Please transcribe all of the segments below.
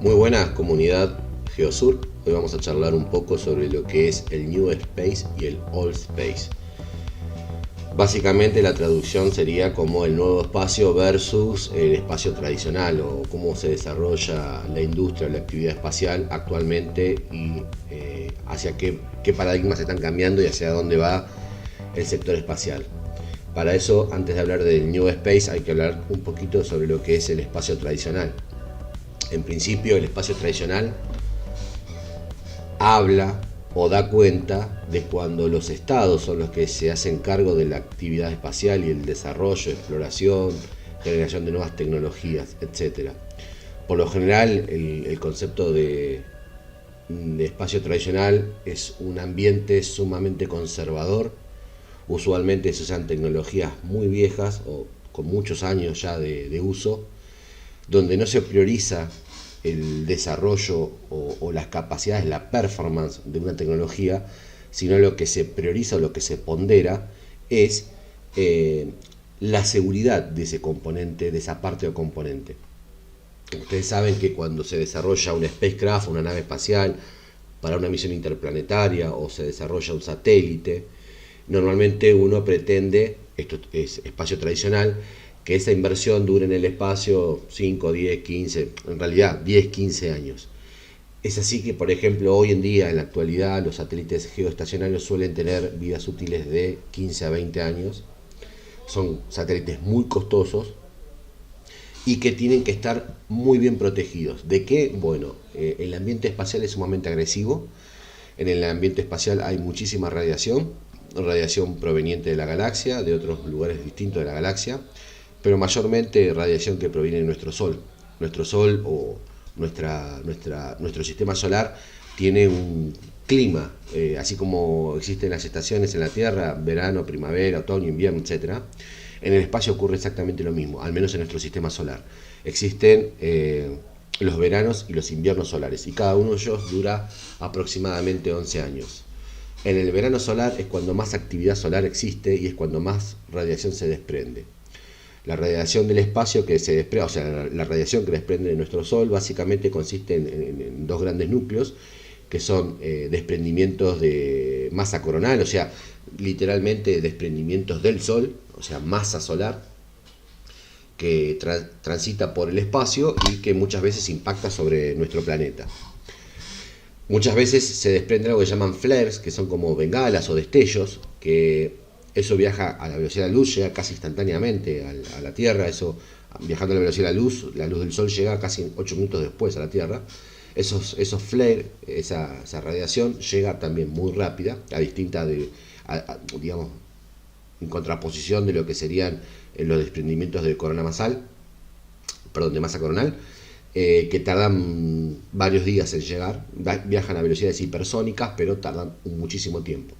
Muy buenas, comunidad Geosur. Hoy vamos a charlar un poco sobre lo que es el New Space y el Old Space. Básicamente la traducción sería como el nuevo espacio versus el espacio tradicional, o cómo se desarrolla la industria o la actividad espacial actualmente y hacia qué paradigmas están cambiando y hacia dónde va el sector espacial. Para eso, antes de hablar del New Space, hay que hablar un poquito sobre lo que es el espacio tradicional. En principio, el espacio tradicional habla o da cuenta de cuando los estados son los que se hacen cargo de la actividad espacial y el desarrollo, exploración, generación de nuevas tecnologías, etc. Por lo general, el concepto de espacio tradicional es un ambiente sumamente conservador. Usualmente se usan tecnologías muy viejas o con muchos años ya de uso, donde no se prioriza el desarrollo o las capacidades, la performance de una tecnología, sino lo que se prioriza o lo que se pondera es la seguridad de ese componente, de esa parte o componente. Ustedes saben que cuando se desarrolla un spacecraft, una nave espacial, para una misión interplanetaria o se desarrolla un satélite, normalmente uno pretende, esto es espacio tradicional, que esa inversión dure en el espacio 5, 10, 15, en realidad 10, 15 años. Es así que, por ejemplo, hoy en día, en la actualidad, los satélites geoestacionarios suelen tener vidas útiles de 15 a 20 años. Son satélites muy costosos y que tienen que estar muy bien protegidos. ¿De qué? Bueno, el ambiente espacial es sumamente agresivo. En el ambiente espacial hay muchísima radiación proveniente de la galaxia, de otros lugares distintos de la galaxia, pero mayormente radiación que proviene de nuestro Sol. Nuestro Sol o nuestro sistema solar tiene un clima, así como existen las estaciones en la Tierra, verano, primavera, otoño, invierno, etc. En el espacio ocurre exactamente lo mismo, al menos en nuestro sistema solar. Existen los veranos y los inviernos solares, y cada uno de ellos dura aproximadamente 11 años. En el verano solar es cuando más actividad solar existe y es cuando más radiación se desprende. La radiación del espacio que se desprende, o sea, la radiación que desprende de nuestro Sol, básicamente consiste en dos grandes núcleos, que son desprendimientos de masa coronal, o sea, literalmente desprendimientos del Sol, o sea, masa solar, que transita por el espacio y que muchas veces impacta sobre nuestro planeta. Muchas veces se desprende algo que llaman flares, que son como bengalas o destellos, que eso viaja a la velocidad de la luz, llega casi instantáneamente a la Tierra. Eso, viajando a la velocidad de la luz del Sol llega casi 8 minutos después a la Tierra. Esos flares, esa radiación llega también muy rápida, digamos, en contraposición de lo que serían los desprendimientos de de masa coronal, que tardan varios días en llegar, viajan a velocidades hipersónicas, pero tardan muchísimo tiempo.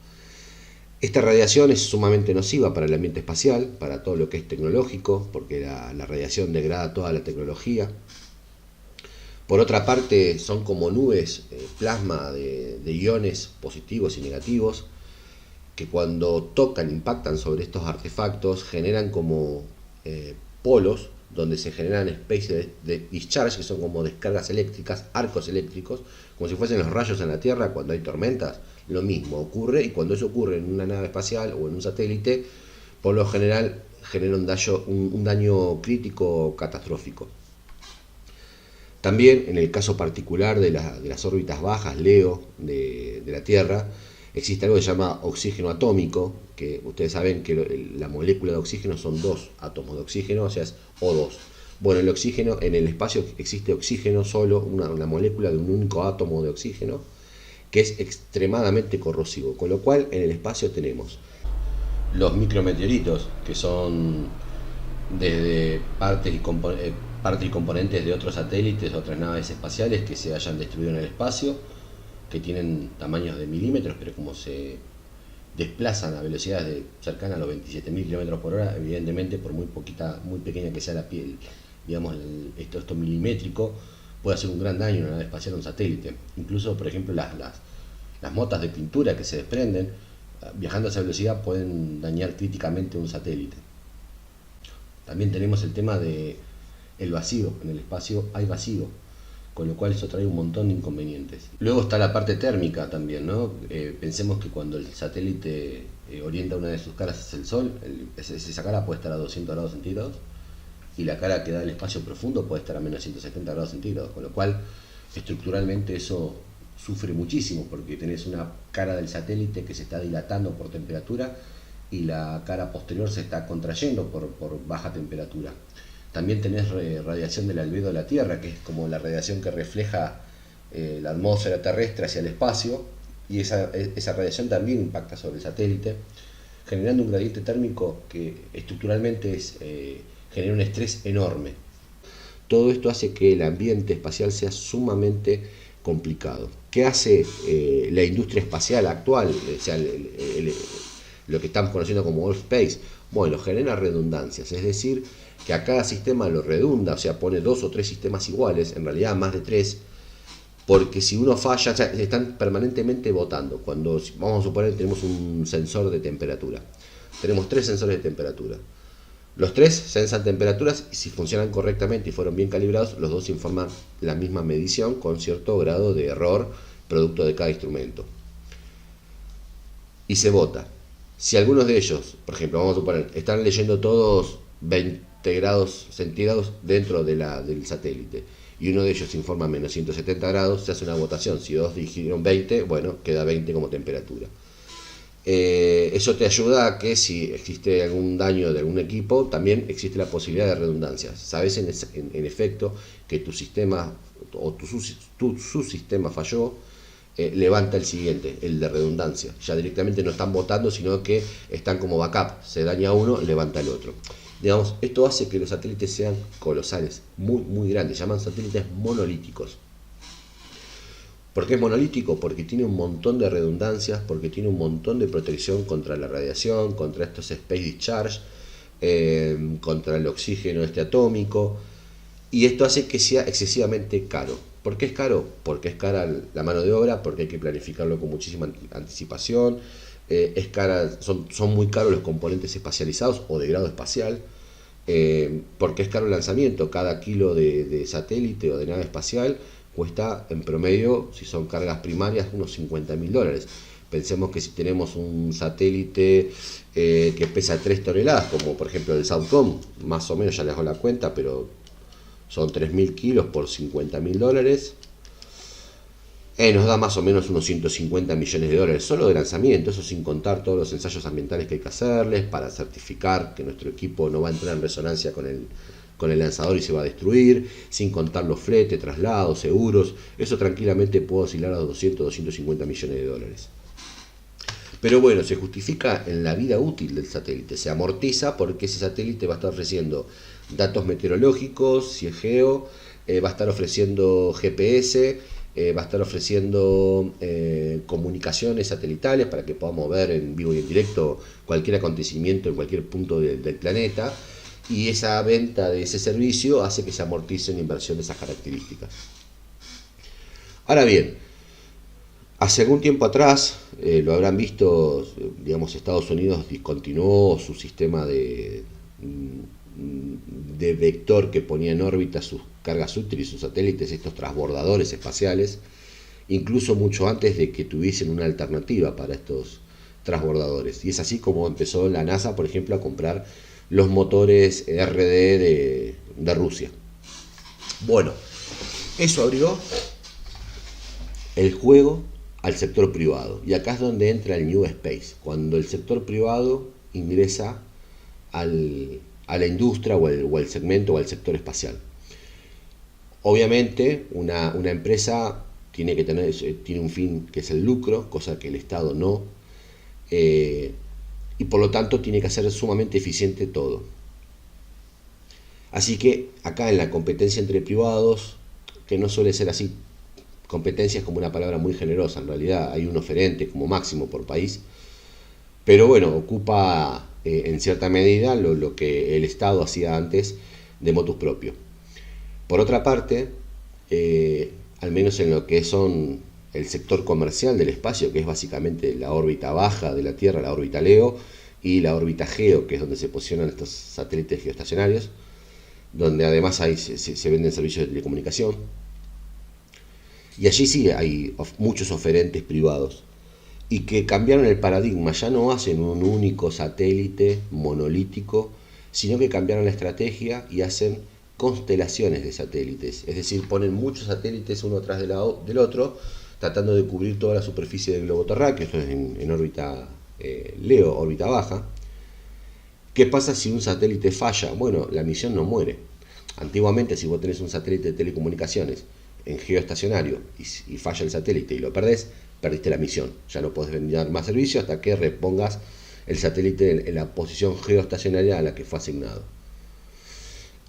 Esta radiación es sumamente nociva para el ambiente espacial, para todo lo que es tecnológico, porque la radiación degrada toda la tecnología. Por otra parte, son como nubes plasma de iones positivos y negativos, que cuando tocan, impactan sobre estos artefactos, generan como polos, donde se generan especies de discharge, que son como descargas eléctricas, arcos eléctricos, como si fuesen los rayos en la Tierra cuando hay tormentas. Lo mismo ocurre, y cuando eso ocurre en una nave espacial o en un satélite, por lo general genera un daño crítico catastrófico. También en el caso particular de las órbitas bajas, LEO, de la Tierra, existe algo que se llama oxígeno atómico, que ustedes saben que la molécula de oxígeno son 2 átomos de oxígeno, o sea, es O2. Bueno, el oxígeno, en el espacio existe oxígeno solo, una molécula de un único átomo de oxígeno, que es extremadamente corrosivo, con lo cual en el espacio tenemos los micrometeoritos, que son desde partes y componentes de otros satélites, de otras naves espaciales que se hayan destruido en el espacio, que tienen tamaños de milímetros, pero como se desplazan a velocidades cercanas a los 27.000 km por hora, evidentemente por muy pequeña que sea la piel, digamos, esto milimétrico, puede hacer un gran daño a una nave espacial o un satélite. Incluso, por ejemplo, las motas de pintura que se desprenden, viajando a esa velocidad, pueden dañar críticamente un satélite. También tenemos el tema de el vacío. En el espacio hay vacío, con lo cual eso trae un montón de inconvenientes. Luego está la parte térmica también, ¿no? Pensemos que cuando el satélite orienta una de sus caras hacia el Sol, esa cara puede estar a 200 grados centígrados, y la cara que da el espacio profundo puede estar a menos 170 grados centígrados, con lo cual estructuralmente eso sufre muchísimo, porque tenés una cara del satélite que se está dilatando por temperatura y la cara posterior se está contrayendo por baja temperatura. También tenés radiación del albedo de la Tierra, que es como la radiación que refleja la atmósfera terrestre hacia el espacio, y esa radiación también impacta sobre el satélite, generando un gradiente térmico que estructuralmente genera un estrés enorme. Todo esto hace que el ambiente espacial sea sumamente complicado. ¿Qué hace la industria espacial actual, o sea, lo que estamos conociendo como All Space? Bueno, genera redundancias, es decir, que a cada sistema lo redunda, o sea, pone 2 o 3 sistemas iguales, en realidad más de 3, porque si uno falla, o sea, están permanentemente votando. Cuando, vamos a suponer, tenemos un sensor de temperatura, tenemos 3 sensores de temperatura. Los 3 sensan temperaturas y si funcionan correctamente y fueron bien calibrados, los 2 informan la misma medición con cierto grado de error producto de cada instrumento. Y se vota. Si algunos de ellos, por ejemplo, vamos a suponer, están leyendo todos 20 grados centígrados dentro del satélite y uno de ellos informa menos 170 grados, se hace una votación. Si 2 dijeron 20, bueno, queda 20 como temperatura. Eso te ayuda a que si existe algún daño de algún equipo, también existe la posibilidad de redundancia. Sabes en efecto que tu sistema o tu subsistema falló, levanta el siguiente, el de redundancia. Ya directamente no están votando, sino que están como backup. Se daña uno, levanta el otro. Digamos, esto hace que los satélites sean colosales, muy, muy grandes. Llaman satélites monolíticos. ¿Por qué es monolítico? Porque tiene un montón de redundancias, porque tiene un montón de protección contra la radiación, contra estos space discharge, contra el oxígeno atómico, y esto hace que sea excesivamente caro. ¿Por qué es caro? Porque es cara la mano de obra, porque hay que planificarlo con muchísima anticipación, es cara, son muy caros los componentes espacializados o de grado espacial, porque es caro el lanzamiento. Cada kilo de satélite o de nave espacial cuesta en promedio, si son cargas primarias, unos $50.000. Pensemos que si tenemos un satélite que pesa 3 toneladas, como por ejemplo el Southcom, más o menos, ya les hago la cuenta, pero son 3.000 kilos por $50.000, nos da más o menos unos $150 millones, solo de lanzamiento, eso sin contar todos los ensayos ambientales que hay que hacerles para certificar que nuestro equipo no va a entrar en resonancia con el lanzador y se va a destruir, sin contar los fletes, traslados, seguros. Eso tranquilamente puede oscilar a 200-250 millones de dólares. Pero bueno, se justifica en la vida útil del satélite, se amortiza porque ese satélite va a estar ofreciendo datos meteorológicos, ciegeo, va a estar ofreciendo GPS, va a estar ofreciendo comunicaciones satelitales para que podamos ver en vivo y en directo cualquier acontecimiento en cualquier punto del planeta. Y esa venta de ese servicio hace que se amortice una inversión de esas características. Ahora bien, hace algún tiempo atrás, lo habrán visto, digamos, Estados Unidos discontinuó su sistema de vector que ponía en órbita sus cargas útiles y sus satélites, estos transbordadores espaciales, incluso mucho antes de que tuviesen una alternativa para estos transbordadores. Y es así como empezó la NASA, por ejemplo, a comprar los motores RD de Rusia. Bueno, eso abrió el juego al sector privado, y acá es donde entra el New Space, cuando el sector privado ingresa a la industria o al segmento o al sector espacial. Obviamente una empresa tiene un fin que es el lucro, cosa que el Estado no, y por lo tanto tiene que hacer sumamente eficiente todo. Así que acá en la competencia entre privados, que no suele ser así, competencia es como una palabra muy generosa, en realidad hay un oferente como máximo por país, pero bueno, ocupa en cierta medida lo que el Estado hacía antes de motus propio. Por otra parte, al menos en lo que son el sector comercial del espacio, que es básicamente la órbita baja de la Tierra, la órbita LEO, y la órbita GEO, que es donde se posicionan estos satélites geoestacionarios, donde además se venden servicios de telecomunicación. Y allí sí hay muchos oferentes privados y que cambiaron el paradigma, ya no hacen un único satélite monolítico, sino que cambiaron la estrategia y hacen constelaciones de satélites, es decir, ponen muchos satélites uno tras del otro, tratando de cubrir toda la superficie del globo terráqueo, esto es en órbita LEO, órbita baja. ¿Qué pasa si un satélite falla? Bueno, la misión no muere. Antiguamente, si vos tenés un satélite de telecomunicaciones en geoestacionario y falla el satélite y lo perdés, perdiste la misión. Ya no podés brindar más servicio hasta que repongas el satélite en la posición geoestacionaria a la que fue asignado.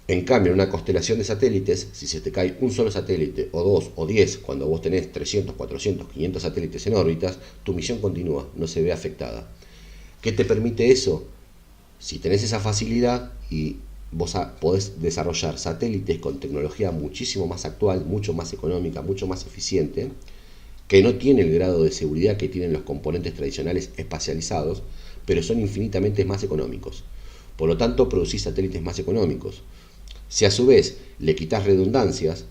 En cambio, en una constelación de satélites, si se te cae un solo satélite, o dos, o 10, cuando vos tenés 300, 400, 500 satélites en órbitas, tu misión continúa, no se ve afectada. ¿Qué te permite eso? Si tenés esa facilidad y vos podés desarrollar satélites con tecnología muchísimo más actual, mucho más económica, mucho más eficiente, que no tiene el grado de seguridad que tienen los componentes tradicionales espacializados, pero son infinitamente más económicos. Por lo tanto, producís satélites más económicos. Si a su vez le quitas redundancias,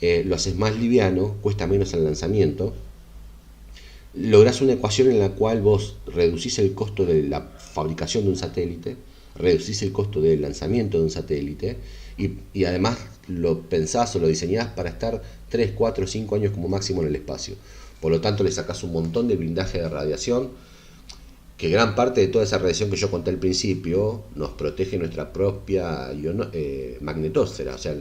lo haces más liviano, cuesta menos el lanzamiento, lográs una ecuación en la cual vos reducís el costo de la fabricación de un satélite, reducís el costo del lanzamiento de un satélite y además lo pensás o lo diseñás para estar 3, 4, 5 años como máximo en el espacio. Por lo tanto, le sacás un montón de blindaje de radiación, que gran parte de toda esa radiación que yo conté al principio nos protege nuestra propia magnetosfera. O sea,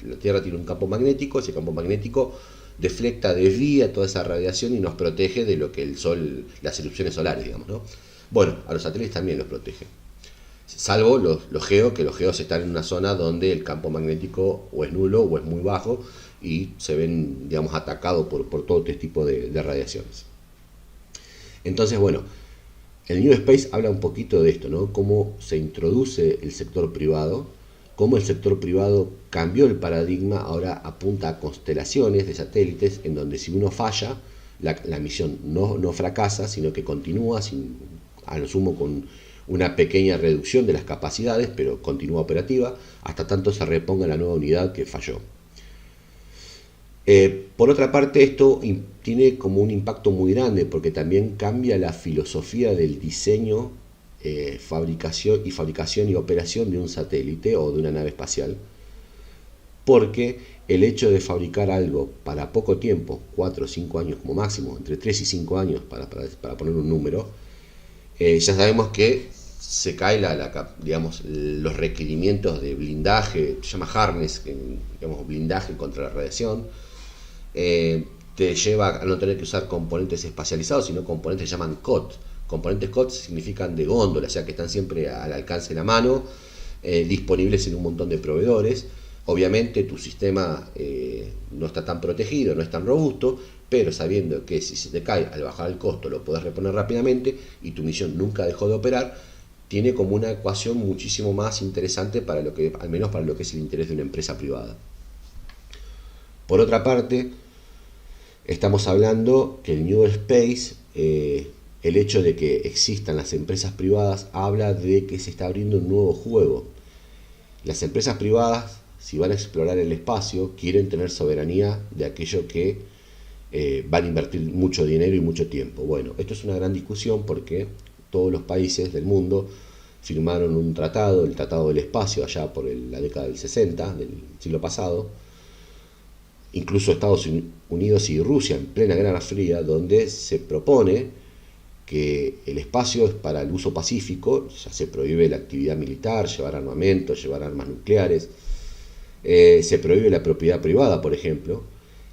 la Tierra tiene un campo magnético, ese campo magnético deflecta, desvía toda esa radiación y nos protege de lo que el Sol, las erupciones solares, digamos, ¿no? Bueno, a los satélites también los protege. Salvo los geos, que los geos están en una zona donde el campo magnético o es nulo o es muy bajo y se ven, digamos, atacados por todo este tipo de radiaciones. Entonces, bueno, el New Space habla un poquito de esto, ¿no? Cómo se introduce el sector privado, cómo el sector privado cambió el paradigma, ahora apunta a constelaciones de satélites en donde si uno falla, la misión no fracasa, sino que continúa, a lo sumo con una pequeña reducción de las capacidades, pero continúa operativa, hasta tanto se reponga la nueva unidad que falló. Por otra parte, esto tiene como un impacto muy grande porque también cambia la filosofía del diseño, fabricación y operación de un satélite o de una nave espacial, porque el hecho de fabricar algo para poco tiempo, 4 o 5 años como máximo, entre 3 y 5 años para poner un número, ya sabemos que se cae digamos, los requerimientos de blindaje, se llama harness, digamos, blindaje contra la radiación. Te lleva a no tener que usar componentes espacializados, sino componentes que se llaman COT. Componentes COT significan de góndola, o sea que están siempre al alcance de la mano, disponibles en un montón de proveedores. Obviamente tu sistema no está tan protegido, no es tan robusto, pero sabiendo que si se te cae al bajar el costo lo podés reponer rápidamente y tu misión nunca dejó de operar, tiene como una ecuación muchísimo más interesante para lo que, al menos para lo que es el interés de una empresa privada. Por otra parte, estamos hablando que el New Space, el hecho de que existan las empresas privadas, habla de que se está abriendo un nuevo juego. Las empresas privadas, si van a explorar el espacio, quieren tener soberanía de aquello que van a invertir mucho dinero y mucho tiempo. Bueno, esto es una gran discusión porque todos los países del mundo firmaron un tratado, el Tratado del Espacio, allá por la década del 60, del siglo pasado, incluso Estados Unidos y Rusia en plena Guerra Fría, donde se propone que el espacio es para el uso pacífico, ya se prohíbe la actividad militar, llevar armamento, llevar armas nucleares, se prohíbe la propiedad privada, por ejemplo,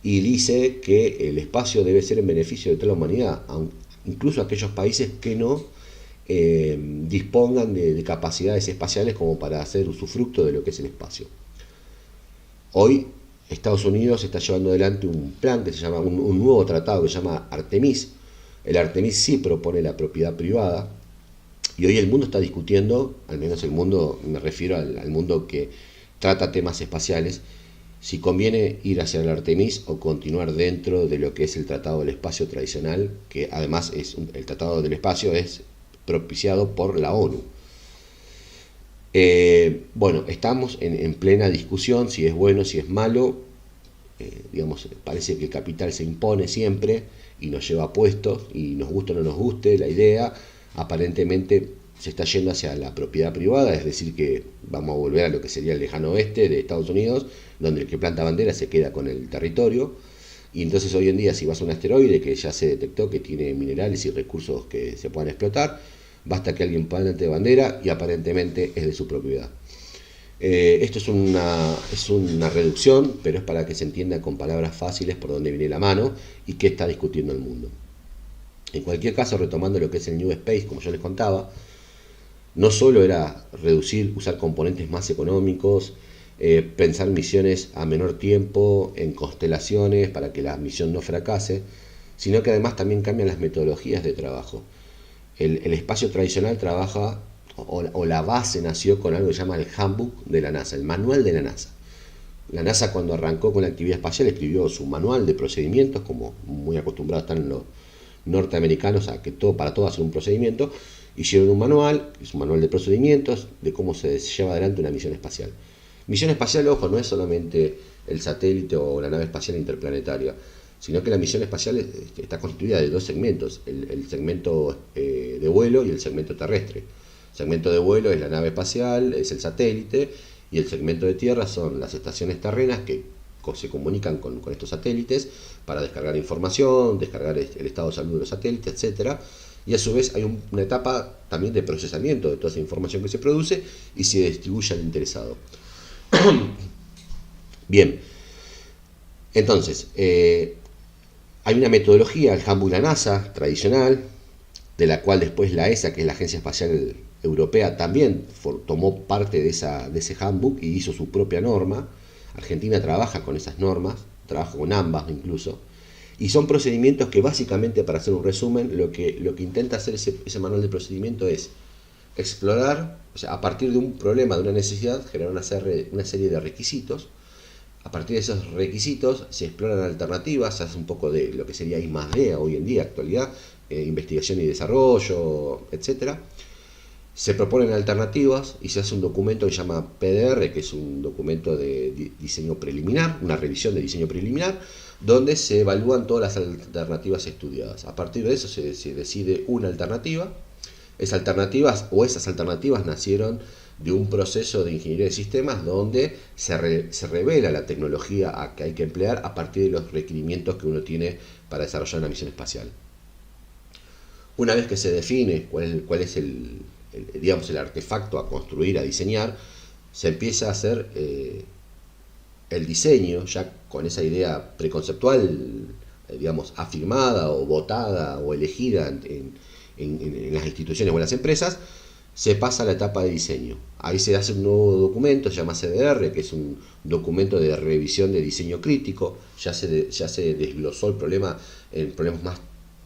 y dice que el espacio debe ser en beneficio de toda la humanidad, incluso aquellos países que no dispongan de capacidades espaciales como para hacer usufructo de lo que es el espacio. Hoy Estados Unidos está llevando adelante un plan que se llama, un nuevo tratado que se llama Artemis. El Artemis sí propone la propiedad privada y hoy el mundo está discutiendo, al menos el mundo, me refiero al mundo que trata temas espaciales, si conviene ir hacia el Artemis o continuar dentro de lo que es el Tratado del Espacio tradicional, que además el Tratado del Espacio es propiciado por la ONU. Bueno, estamos en plena discusión si es bueno, si es malo. parece que el capital se impone siempre y nos lleva a puestos, y nos guste o no nos guste la idea, aparentemente se está yendo hacia la propiedad privada, es decir, que vamos a volver a lo que sería el lejano oeste de Estados Unidos, donde el que planta bandera se queda con el territorio. Y entonces hoy en día, si vas a un asteroide que ya se detectó que tiene minerales y recursos que se puedan explotar, basta que alguien plante bandera y aparentemente es de su propiedad. Esto es una reducción, pero es para que se entienda con palabras fáciles por dónde viene la mano y qué está discutiendo el mundo. En cualquier caso, retomando lo que es el New Space, como yo les contaba, no solo era reducir, usar componentes más económicos, pensar misiones a menor tiempo, en constelaciones para que la misión no fracase, sino que además también cambian las metodologías de trabajo. El espacio tradicional trabaja, o la base nació con algo que se llama el Handbook de la NASA, el manual de la NASA. La NASA, cuando arrancó con la actividad espacial, escribió su manual de procedimientos, como muy acostumbrados están los norteamericanos a que para todo hacer un procedimiento. Hicieron un manual, es un manual de procedimientos de cómo se lleva adelante una misión espacial. Misión espacial, ojo, no es solamente el satélite o la nave espacial interplanetaria, sino que la misión espacial está constituida de dos segmentos, el segmento de vuelo y el segmento terrestre. El segmento de vuelo es la nave espacial, es el satélite, y el segmento de tierra son las estaciones terrenas que se comunican con estos satélites para descargar información, descargar el estado de salud de los satélites, etcétera. Y a su vez hay una etapa también de procesamiento de toda esa información que se produce y se distribuye al interesado. Bien, entonces, hay una metodología, el Handbook de la NASA, tradicional, de la cual después la ESA, que es la Agencia Espacial Europea, también tomó parte de ese handbook y hizo su propia norma. Argentina trabaja con esas normas, trabaja con ambas incluso, y son procedimientos que básicamente, para hacer un resumen, lo que intenta hacer ese manual de procedimiento es explorar, o sea, a partir de un problema, de una necesidad, generar una serie de requisitos. A partir de esos requisitos se exploran alternativas, se hace un poco de lo que sería I+D hoy en día, actualidad, investigación y desarrollo, etcétera. Se proponen alternativas y se hace un documento que se llama PDR, que es un documento de diseño preliminar, una revisión de diseño preliminar, donde se evalúan todas las alternativas estudiadas. A partir de eso se decide una alternativa. Esas alternativas nacieron de un proceso de ingeniería de sistemas donde se revela la tecnología que hay que emplear a partir de los requerimientos que uno tiene para desarrollar una misión espacial. Una vez que se define cuál es el artefacto a construir, a diseñar, se empieza a hacer el diseño, ya con esa idea preconceptual, afirmada o votada o elegida en las instituciones o en las empresas. Se pasa a la etapa de diseño. Ahí se hace un nuevo documento, se llama CDR, que es un documento de revisión de diseño crítico. Ya se desglosó el problema en problemas más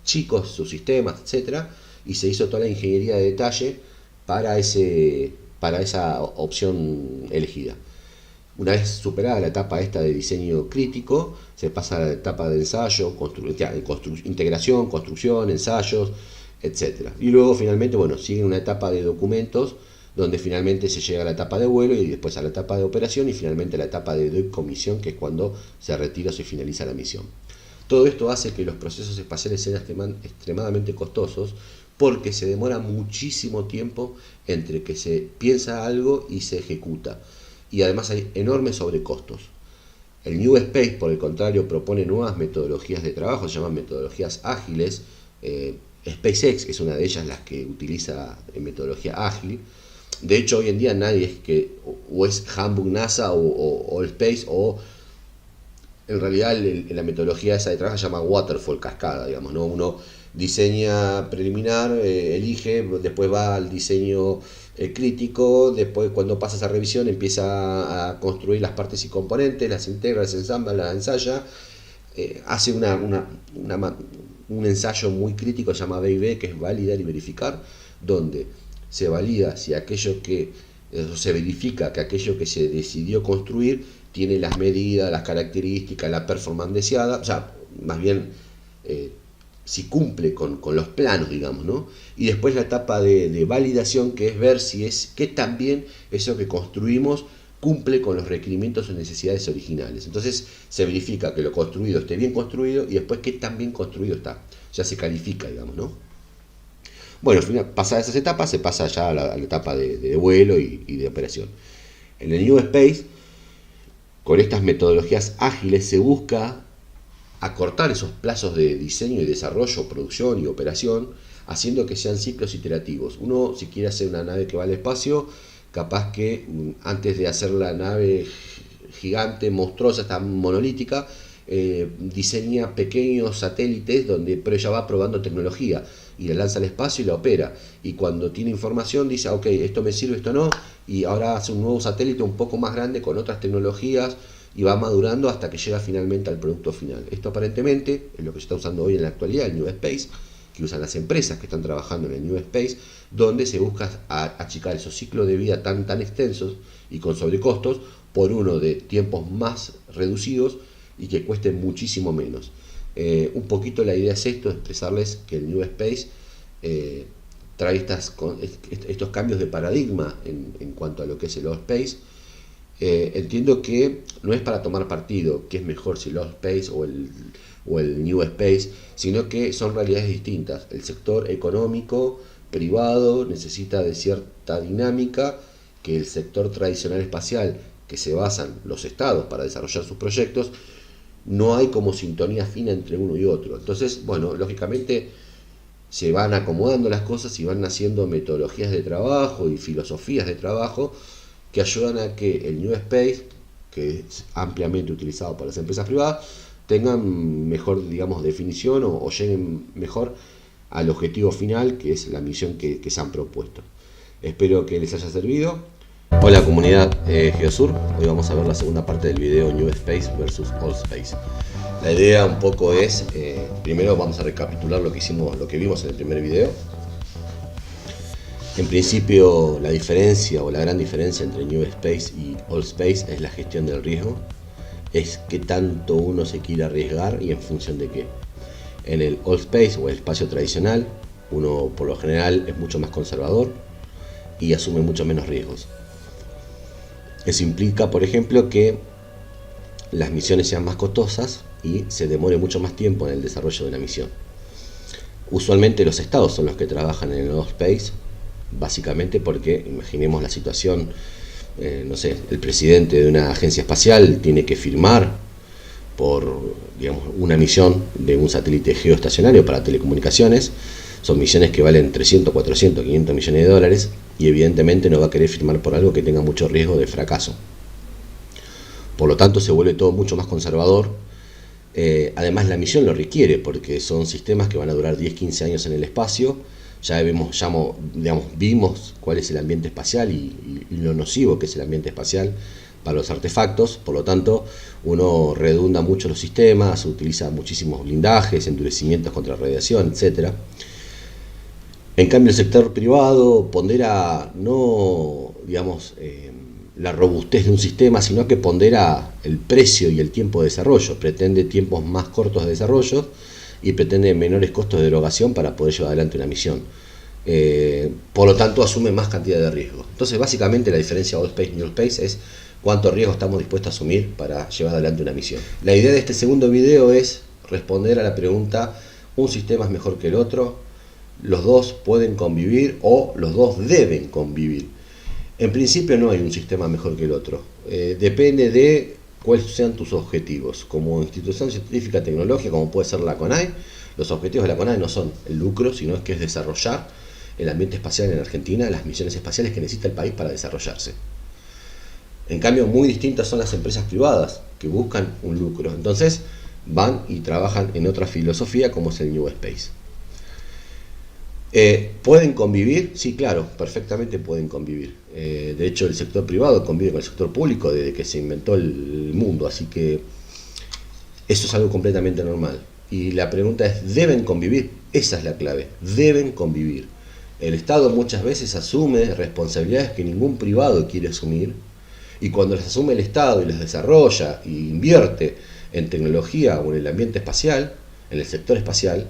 chicos, sus sistemas, etcétera, y se hizo toda la ingeniería de detalle para esa opción elegida. Una vez superada la etapa esta de diseño crítico, se pasa a la etapa de ensayo, integración, construcción, ensayos, etcétera. Y luego finalmente, sigue una etapa de documentos donde finalmente se llega a la etapa de vuelo y después a la etapa de operación y finalmente a la etapa de decomisión, que es cuando se retira o se finaliza la misión. Todo esto hace que los procesos espaciales sean extremadamente costosos porque se demora muchísimo tiempo entre que se piensa algo y se ejecuta. Y además hay enormes sobrecostos. El New Space, por el contrario, propone nuevas metodologías de trabajo, se llaman metodologías ágiles. SpaceX es una de ellas, las que utiliza metodología ágil. De hecho, hoy en día nadie es que o es Handbook NASA o Space, o en realidad la metodología esa de trabajo se llama Waterfall, cascada, ¿no? Uno diseña preliminar, elige, después va al diseño crítico, después cuando pasa esa revisión empieza a construir las partes y componentes, las integra, las ensambla, las ensaya, hace un ensayo muy crítico, se llama B&B, que es validar y verificar, donde se valida si se verifica que aquello que se decidió construir tiene las medidas, las características, la performance deseada, o sea, más bien si cumple con los planos, ¿no? Y después la etapa de validación, que es ver que también eso que construimos cumple con los requerimientos o necesidades originales. Entonces se verifica que lo construido esté bien construido y después qué tan bien construido está. Ya se califica, digamos, ¿no? Bueno, pasadas esas etapas se pasa ya a la etapa de vuelo y de operación. En el New Space, con estas metodologías ágiles se busca acortar esos plazos de diseño y desarrollo, producción y operación, haciendo que sean ciclos iterativos. Uno, si quiere hacer una nave que va al espacio, capaz que antes de hacer la nave gigante, monstruosa, tan monolítica, diseña pequeños satélites pero ella va probando tecnología y la lanza al espacio y la opera, y cuando tiene información dice, ok, esto me sirve, esto no, y ahora hace un nuevo satélite un poco más grande con otras tecnologías y va madurando hasta que llega finalmente al producto final. Esto aparentemente es lo que se está usando hoy en la actualidad, el New Space, que usan las empresas que están trabajando en el New Space, donde se busca achicar esos ciclos de vida tan extensos y con sobrecostos por uno de tiempos más reducidos y que cuesten muchísimo menos. Un poquito la idea es esto, expresarles que el New Space trae estos cambios de paradigma en cuanto a lo que es el Old Space. Entiendo que no es para tomar partido, que es mejor si el Old Space o el New Space, sino que son realidades distintas. El sector económico privado necesita de cierta dinámica que el sector tradicional espacial, que se basan los estados para desarrollar sus proyectos, no hay como sintonía fina entre uno y otro. Entonces, bueno, lógicamente se van acomodando las cosas y van naciendo metodologías de trabajo y filosofías de trabajo que ayudan a que el New Space, que es ampliamente utilizado por las empresas privadas, tengan mejor, digamos, definición o lleguen mejor al objetivo final, que es la misión que se han propuesto. Espero que les haya servido. Hola comunidad Geosur, hoy vamos a ver la segunda parte del video New Space versus Old Space. La idea un poco es, primero vamos a recapitular lo que vimos en el primer video. En principio la diferencia o la gran diferencia entre New Space y Old Space es la gestión del riesgo, es qué tanto uno se quiere arriesgar y en función de qué. En el Old Space o el espacio tradicional, uno por lo general es mucho más conservador y asume mucho menos riesgos. Eso implica, por ejemplo, que las misiones sean más costosas y se demore mucho más tiempo en el desarrollo de una misión. Usualmente los estados son los que trabajan en el Old Space, básicamente porque, imaginemos la situación, no sé, el presidente de una agencia espacial tiene que firmar por, digamos, una misión de un satélite geoestacionario para telecomunicaciones. Son misiones que valen 300, 400, 500 millones de dólares y evidentemente no va a querer firmar por algo que tenga mucho riesgo de fracaso. Por lo tanto se vuelve todo mucho más conservador. Además la misión lo requiere porque son sistemas que van a durar 10, 15 años en el espacio. Ya vimos cuál es el ambiente espacial y lo nocivo que es el ambiente espacial para los artefactos. Por lo tanto uno redunda mucho los sistemas, utiliza muchísimos blindajes, endurecimientos contra radiación, etcétera. En cambio el sector privado pondera no, digamos, la robustez de un sistema, sino que pondera el precio y el tiempo de desarrollo. Pretende tiempos más cortos de desarrollo y pretende menores costos de erogación para poder llevar adelante una misión. Por lo tanto asume más cantidad de riesgo. Entonces básicamente la diferencia Old Space y New Space es cuánto riesgo estamos dispuestos a asumir para llevar adelante una misión. La idea de este segundo video es responder a la pregunta: ¿un sistema es mejor que el otro? ¿Los dos pueden convivir o los dos deben convivir? En principio no hay un sistema mejor que el otro. Depende de cuáles sean tus objetivos. Como institución científica tecnológica, como puede ser la CONAE, los objetivos de la CONAE no son el lucro, sino que es desarrollar el ambiente espacial en Argentina, las misiones espaciales que necesita el país para desarrollarse. En cambio, muy distintas son las empresas privadas que buscan un lucro. Entonces van y trabajan en otra filosofía como es el New Space. ¿Pueden convivir? Sí, claro, perfectamente pueden convivir. De hecho, el sector privado convive con el sector público desde que se inventó el mundo, así que eso es algo completamente normal. Y la pregunta es, ¿deben convivir? Esa es la clave, deben convivir. El Estado muchas veces asume responsabilidades que ningún privado quiere asumir, y cuando las asume el Estado y las desarrolla e invierte en tecnología o en el ambiente espacial, en el sector espacial,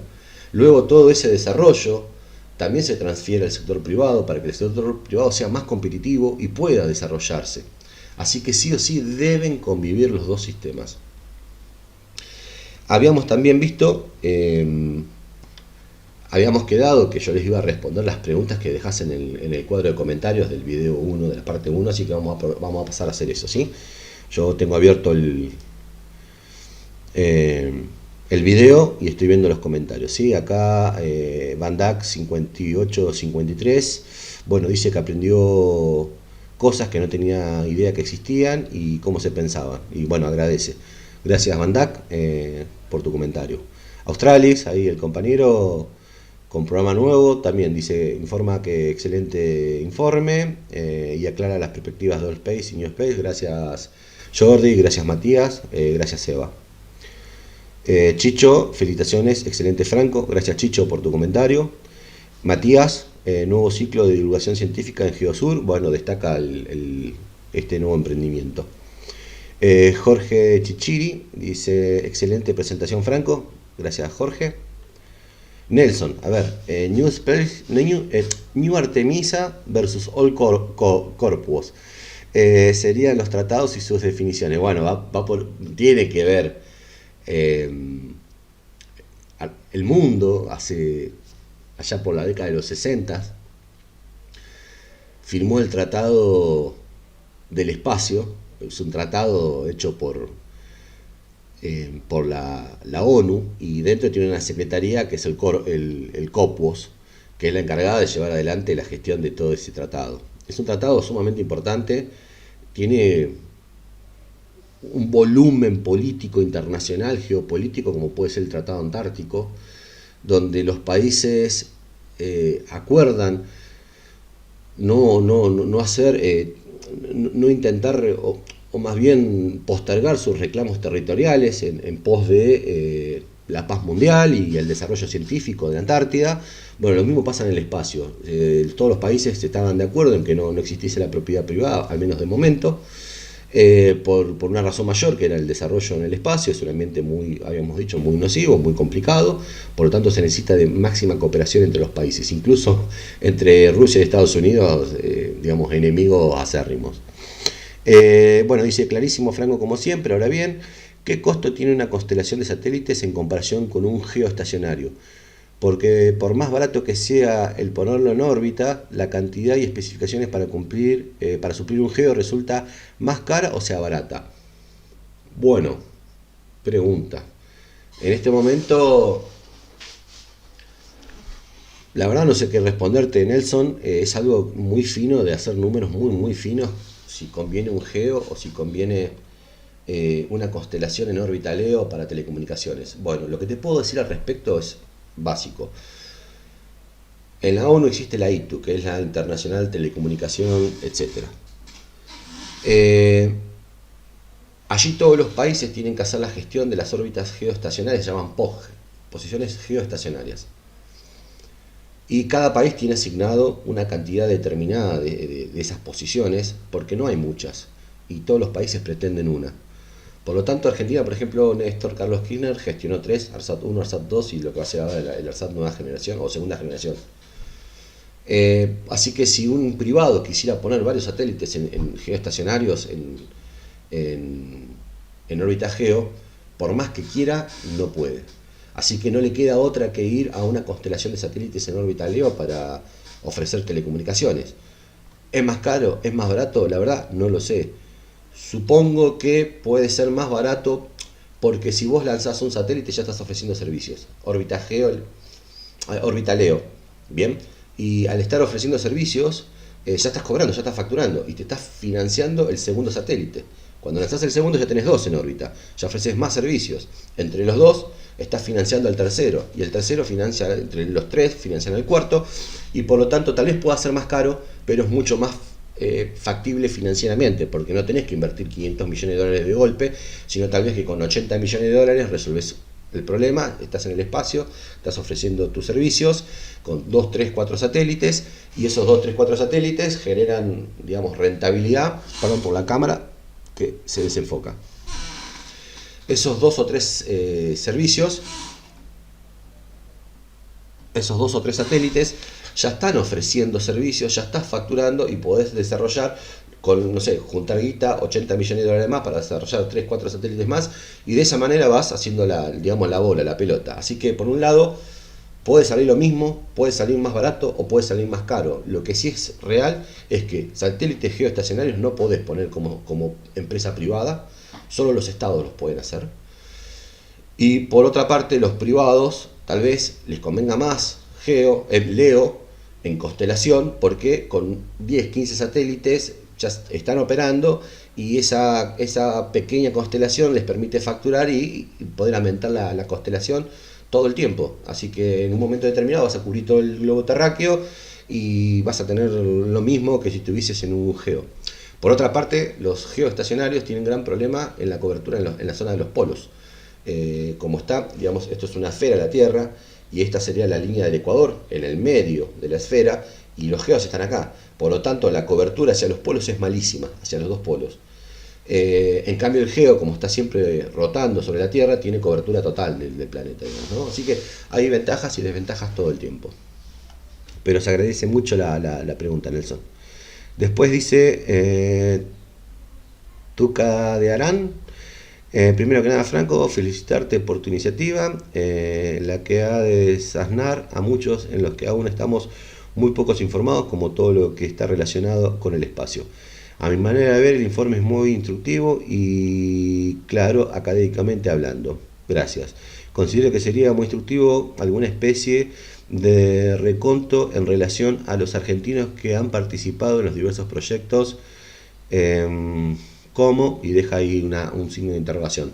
luego todo ese desarrollo también se transfiere al sector privado para que el sector privado sea más competitivo y pueda desarrollarse. Así que sí o sí deben convivir los dos sistemas. Habíamos también visto, habíamos quedado que yo les iba a responder las preguntas que dejas en el cuadro de comentarios del video 1, de la parte 1, así que vamos a pasar a hacer eso, ¿sí? Yo tengo abierto el video y estoy viendo los comentarios, ¿sí? Acá Bandac 5853, bueno, dice que aprendió cosas que no tenía idea que existían y cómo se pensaban, y bueno, agradece. Gracias Bandac por tu comentario. Australis, ahí el compañero con programa nuevo, también dice, informa que excelente informe y aclara las perspectivas de Old Space y New Space. Gracias Jordi, gracias Matías, gracias Eva. Chicho, felicitaciones, excelente Franco, gracias Chicho por tu comentario. Matías, nuevo ciclo de divulgación científica en Geosur, bueno, destaca este nuevo emprendimiento. Jorge Chichiri dice, excelente presentación Franco, gracias Jorge. Nelson, a ver, New Artemisa versus All Corpus, serían los tratados y sus definiciones. Bueno, tiene que ver. El mundo, allá por la década de los 60, firmó el Tratado del Espacio. Es un tratado hecho por la ONU, y dentro tiene una secretaría que es el COPUOS, que es la encargada de llevar adelante la gestión de todo ese tratado. Es un tratado sumamente importante, tiene un volumen político internacional, geopolítico, como puede ser el Tratado Antártico, donde los países acuerdan no hacer, no intentar, o más bien postergar sus reclamos territoriales en pos de la paz mundial y el desarrollo científico de la Antártida. Bueno, lo mismo pasa en el espacio. Todos los países estaban de acuerdo en que no existiese la propiedad privada, al menos de momento, por una razón mayor, que era el desarrollo en el espacio. Es un ambiente muy, habíamos dicho, muy nocivo, muy complicado, por lo tanto se necesita de máxima cooperación entre los países, incluso entre Rusia y Estados Unidos, digamos, enemigos acérrimos. Bueno, dice, clarísimo Franco como siempre. Ahora bien, ¿qué costo tiene una constelación de satélites en comparación con un geoestacionario? Porque por más barato que sea el ponerlo en órbita, la cantidad y especificaciones para suplir un geo resulta más cara o sea barata. Bueno, pregunta. En este momento, la verdad no sé qué responderte, Nelson. Es algo muy fino, de hacer números muy finos, si conviene un geo o si conviene una constelación en órbita LEO para telecomunicaciones. Bueno, lo que te puedo decir al respecto es básico. En la ONU existe la ITU, que es la Internacional Telecomunicación, etc. Allí todos los países tienen que hacer la gestión de las órbitas geoestacionarias, se llaman POG, posiciones geoestacionarias. Y cada país tiene asignado una cantidad determinada de esas posiciones, porque no hay muchas, y todos los países pretenden una. Por lo tanto, Argentina, por ejemplo, Néstor Carlos Kirchner gestionó 3, ARSAT 1, ARSAT 2 y lo que va a ser ahora el ARSAT nueva generación o segunda generación. Así que si un privado quisiera poner varios satélites en geoestacionarios, en órbita geo, por más que quiera, no puede. Así que no le queda otra que ir a una constelación de satélites en órbita LEO para ofrecer telecomunicaciones. ¿Es más caro? ¿Es más barato? La verdad, no lo sé. Supongo que puede ser más barato porque si vos lanzás un satélite ya estás ofreciendo servicios. Órbita LEO. Bien. Y al estar ofreciendo servicios, ya estás cobrando, ya estás facturando y te estás financiando el segundo satélite. Cuando lanzás el segundo ya tenés 2 en órbita, ya ofreces más servicios. Entre los 2 estás financiando al tercero, y el tercero financia, entre los 3 financian al cuarto, y por lo tanto tal vez pueda ser más caro, pero es mucho más factible financieramente, porque no tenés que invertir 500 millones de dólares de golpe, sino tal vez que con 80 millones de dólares resolvés el problema, estás en el espacio, estás ofreciendo tus servicios con 2, 3, 4 satélites, y esos 2, 3, 4 satélites generan, digamos, rentabilidad, perdón por la cámara, que se desenfoca. Esos 2 o 3 servicios, esos 2 o 3 satélites ya están ofreciendo servicios, ya estás facturando y podés desarrollar con, no sé, juntar guita, 80 millones de dólares más para desarrollar 3, 4 satélites más, y de esa manera vas haciendo digamos, la bola, la pelota. Así que por un lado, puede salir lo mismo, puede salir más barato o puede salir más caro. Lo que sí es real es que satélites geoestacionarios no podés poner como empresa privada, solo los estados los pueden hacer. Y por otra parte, los privados tal vez les convenga más LEO en constelación, porque con 10, 15 satélites ya están operando y esa pequeña constelación les permite facturar y poder aumentar la constelación todo el tiempo. Así que en un momento determinado vas a cubrir todo el globo terráqueo y vas a tener lo mismo que si estuvieses en un geo. Por otra parte, los geoestacionarios tienen gran problema en la cobertura en la zona de los polos. Como está, digamos, esto es una esfera de la Tierra y esta sería la línea del Ecuador en el medio de la esfera y los geos están acá. Por lo tanto, la cobertura hacia los polos es malísima, hacia los dos polos. En cambio, el geo, como está siempre rotando sobre la Tierra, tiene cobertura total del planeta, ¿no? Así que hay ventajas y desventajas todo el tiempo. Pero se agradece mucho la pregunta, Nelson. Después dice Tuca de Arán. Primero que nada, Franco, felicitarte por tu iniciativa, la que ha de desasnar a muchos en los que aún estamos muy pocos informados, como todo lo que está relacionado con el espacio. A mi manera de ver, el informe es muy instructivo y claro, académicamente hablando. Gracias. Considero que sería muy instructivo alguna especie de reconto en relación a los argentinos que han participado en los diversos proyectos. ¿Cómo? Y deja ahí un signo de interrogación.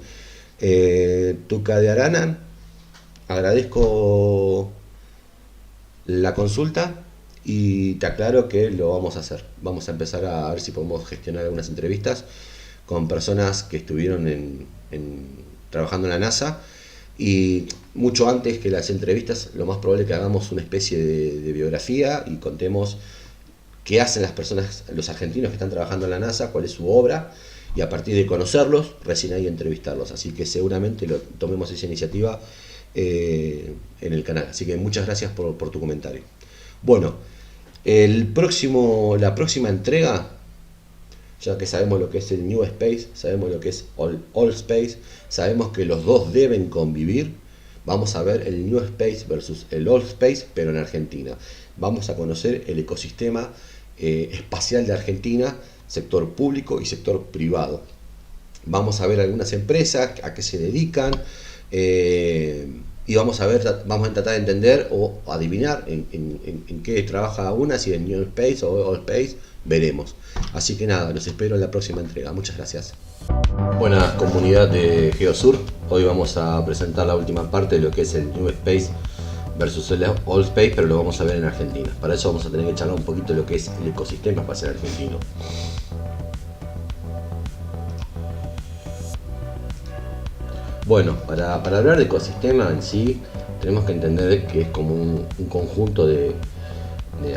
Tuca de Arana, agradezco la consulta y te aclaro que lo vamos a hacer. Vamos a empezar a ver si podemos gestionar algunas entrevistas con personas que estuvieron trabajando en la NASA, y mucho antes que las entrevistas lo más probable es que hagamos una especie de biografía y contemos qué hacen las personas, los argentinos que están trabajando en la NASA, cuál es su obra, y a partir de conocerlos, recién ahí entrevistarlos. Así que seguramente tomemos esa iniciativa en el canal. Así que muchas gracias por tu comentario. Bueno, la próxima entrega, ya que sabemos lo que es el New Space, sabemos lo que es Old Space, sabemos que los dos deben convivir, vamos a ver el New Space versus el Old Space, pero en Argentina. Vamos a conocer el ecosistema espacial de Argentina, sector público y sector privado. Vamos a ver algunas empresas a qué se dedican, y vamos a tratar de entender o adivinar en qué trabaja una, si en New Space o Old Space, veremos. Así que nada, los espero en la próxima entrega. Muchas gracias. Buenas, comunidad de Geosur. Hoy vamos a presentar la última parte de lo que es el New Space versus el Old Space, pero lo vamos a ver en Argentina. Para eso vamos a tener que charlar un poquito de lo que es el ecosistema espacial argentino. Bueno, para hablar de ecosistema en sí, tenemos que entender que es como un conjunto de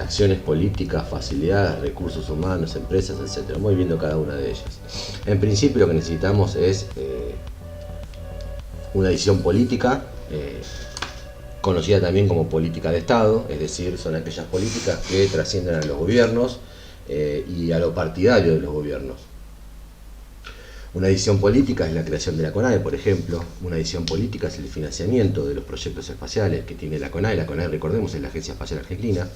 acciones políticas, facilidades, recursos humanos, empresas, etc. Voy viendo cada una de ellas. En principio lo que necesitamos es una decisión política, conocida también como política de Estado, es decir, son aquellas políticas que trascienden a los gobiernos y a lo partidario de los gobiernos. Una decisión política es la creación de la CONAE, por ejemplo. Una decisión política es el financiamiento de los proyectos espaciales que tiene la CONAE. La CONAE, recordemos, es la Agencia Espacial Argentina.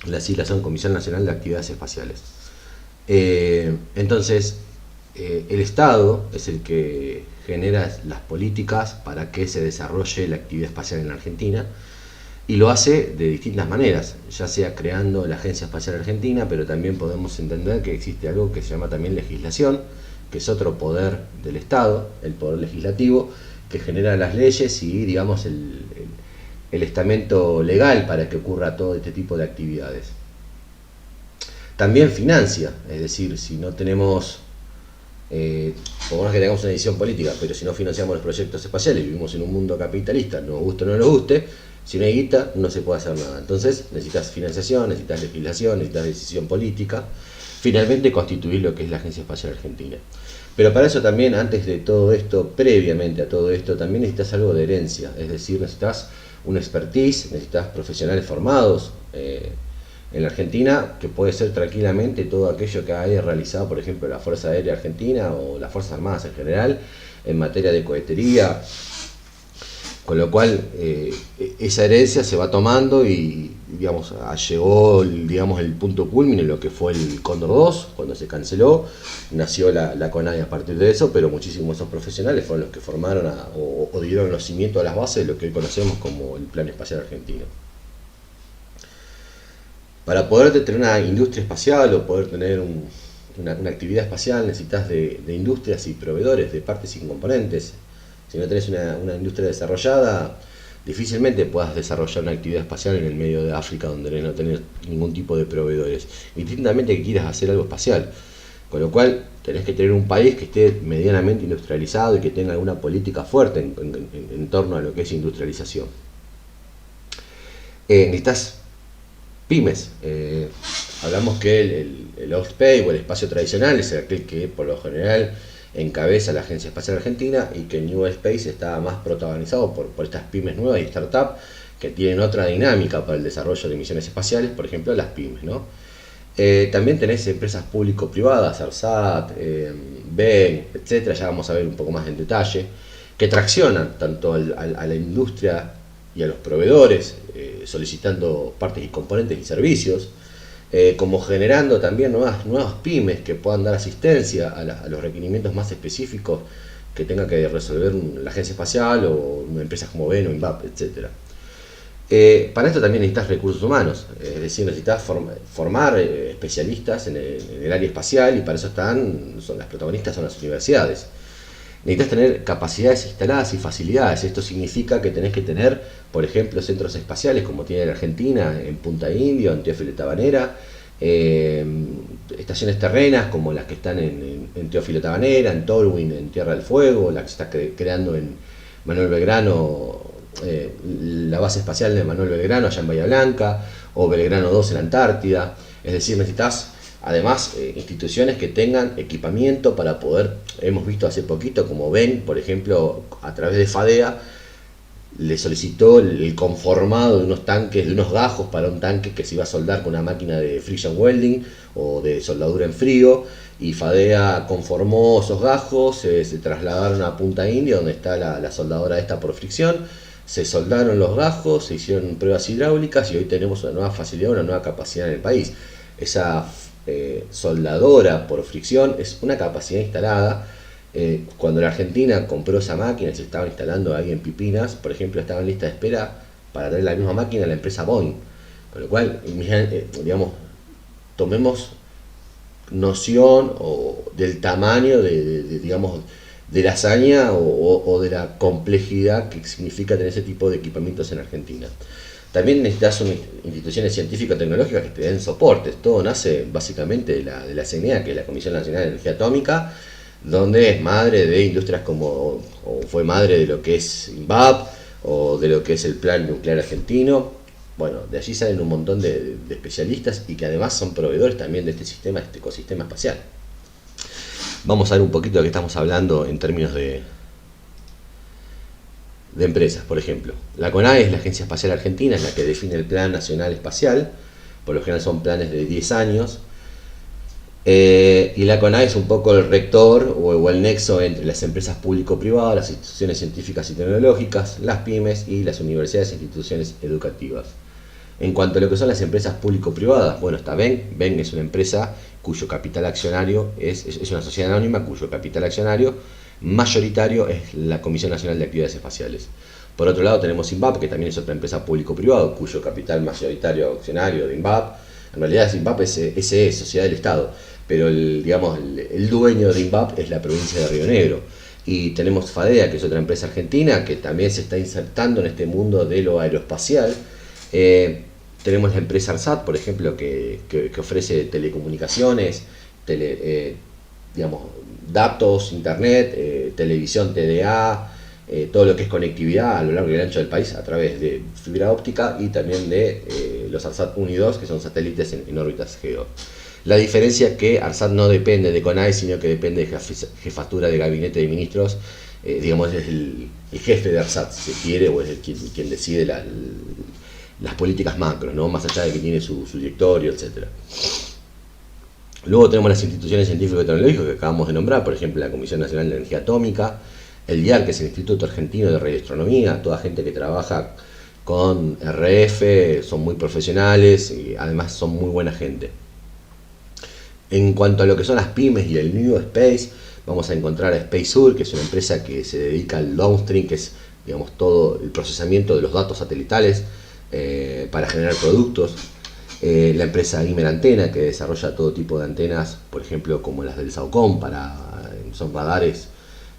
Las siglas son Comisión Nacional de Actividades Espaciales. Entonces, el Estado es el que genera las políticas para que se desarrolle la actividad espacial en Argentina, y lo hace de distintas maneras, ya sea creando la Agencia Espacial Argentina, pero también podemos entender que existe algo que se llama también legislación, que es otro poder del Estado, el poder legislativo, que genera las leyes y, digamos, el estamento legal para que ocurra todo este tipo de actividades. También financia, es decir, si no tenemos, por más que tengamos una decisión política, pero si no financiamos los proyectos espaciales, vivimos en un mundo capitalista, nos guste o no nos guste, si no hay guita, no se puede hacer nada. Entonces necesitas financiación, necesitas legislación, necesitas decisión política, finalmente constituir lo que es la Agencia Espacial Argentina. Pero para eso también, antes de todo esto, previamente a todo esto, también necesitas algo de herencia, es decir, necesitas una expertise, necesitas profesionales formados en la Argentina, que puede ser tranquilamente todo aquello que haya realizado, por ejemplo, la Fuerza Aérea Argentina o las Fuerzas Armadas en general, en materia de cohetería, con lo cual esa herencia se va tomando y digamos llegó el punto culmine, lo que fue el Cóndor 2, cuando se canceló, nació la CONADE a partir de eso, pero muchísimos de esos profesionales fueron los que formaron o dieron los cimientos a las bases de lo que hoy conocemos como el Plan Espacial Argentino. Para poder tener una industria espacial o poder tener una actividad espacial necesitas de industrias y proveedores de partes y componentes. Si no tenés una industria desarrollada, difícilmente puedas desarrollar una actividad espacial en el medio de África donde no tenés ningún tipo de proveedores, indistintamente que quieras hacer algo espacial. Con lo cual tenés que tener un país que esté medianamente industrializado y que tenga alguna política fuerte en torno a lo que es industrialización. Necesitas pymes. Hablamos que el OSPEI o el espacio tradicional es aquel que por lo general encabeza la Agencia Espacial Argentina, y que New Space está más protagonizado por estas pymes nuevas y startups que tienen otra dinámica para el desarrollo de misiones espaciales, por ejemplo las pymes, ¿no? También tenés empresas público-privadas, ARSAT, BEN, etcétera, ya vamos a ver un poco más en detalle, que traccionan tanto a la industria y a los proveedores, solicitando partes y componentes y servicios, como generando también nuevas pymes que puedan dar asistencia a los requerimientos más específicos que tenga que resolver la Agencia Espacial o empresas como BEN o INVAP, etc. Para esto también necesitas recursos humanos, es decir, necesitas formar especialistas en el área espacial, y para eso las protagonistas son las universidades. Necesitas tener capacidades instaladas y facilidades. Esto significa que tenés que tener, por ejemplo, centros espaciales como tiene la Argentina, en Punta Indio, en Teófilo Tabanera, estaciones terrenas como las que están en Teófilo Tabanera, en Tolwyn, en Tierra del Fuego, la que se está creando en Manuel Belgrano, la base espacial de Manuel Belgrano allá en Bahía Blanca, o Belgrano 2 en la Antártida. Es decir, necesitas además instituciones que tengan equipamiento para poder, hemos visto hace poquito como BEN, por ejemplo, a través de FADEA, le solicitó el conformado de unos tanques, de unos gajos para un tanque que se iba a soldar con una máquina de friction welding o de soldadura en frío, y FADEA conformó esos gajos, se trasladaron a Punta India, donde está la soldadora esta por fricción, se soldaron los gajos, se hicieron pruebas hidráulicas y hoy tenemos una nueva facilidad, una nueva capacidad en el país. Esa soldadora por fricción es una capacidad instalada. Cuando la Argentina compró esa máquina y se estaba instalando ahí en Pipinas, por ejemplo, estaba en lista de espera para traer la misma máquina a la empresa Boeing. Con lo cual, digamos, tomemos noción del tamaño digamos, de la hazaña o de la complejidad que significa tener ese tipo de equipamientos en Argentina. También necesitas instituciones científico-tecnológicas que te den soportes. Todo nace básicamente de la CNEA, que es la Comisión Nacional de Energía Atómica, donde es madre de industrias o fue madre de lo que es INVAP o de lo que es el Plan Nuclear Argentino. Bueno, de allí salen un montón de especialistas y que además son proveedores también de este ecosistema espacial. Vamos a ver un poquito de qué estamos hablando en términos de empresas. Por ejemplo, la CONAE es la Agencia Espacial Argentina, es la que define el Plan Nacional Espacial. Por lo general son planes de 10 años. Y la CONAE es un poco el rector o el nexo entre las empresas público-privadas, las instituciones científicas y tecnológicas, las pymes y las universidades e instituciones educativas. En cuanto a lo que son las empresas público-privadas, bueno, está BEN. BEN es una empresa cuyo capital accionario es una sociedad anónima cuyo capital accionario mayoritario es la Comisión Nacional de Actividades Espaciales. Por otro lado tenemos INVAP, que también es otra empresa público-privada cuyo capital mayoritario accionario de INVAP, en realidad INVAP es SE, Sociedad del Estado, pero el dueño de INVAP es la provincia de Río Negro. Y tenemos FADEA, que es otra empresa argentina que también se está insertando en este mundo de lo aeroespacial. Tenemos la empresa ARSAT, por ejemplo, que ofrece telecomunicaciones, datos, internet, televisión TDA, todo lo que es conectividad a lo largo y ancho del país a través de fibra óptica, y también de los ARSAT 1 y 2, que son satélites en órbitas geo. La diferencia es que ARSAT no depende de CONAE, sino que depende de jefatura de gabinete de ministros. Es el jefe de ARSAT, si se quiere, o es quien decide las políticas macro, ¿no? Más allá de que tiene su directorio, etc. Luego tenemos las instituciones científicas y tecnológicas que acabamos de nombrar, por ejemplo la Comisión Nacional de Energía Atómica, el IAR, que es el Instituto Argentino de Radioastronomía, toda gente que trabaja con RF, son muy profesionales y además son muy buena gente. En cuanto a lo que son las pymes y el New Space, vamos a encontrar a SpaceSur, que es una empresa que se dedica al downstream, que es, digamos, todo el procesamiento de los datos satelitales para generar productos. La empresa Imer Antena, que desarrolla todo tipo de antenas, por ejemplo, como las del SAOCOM, son radares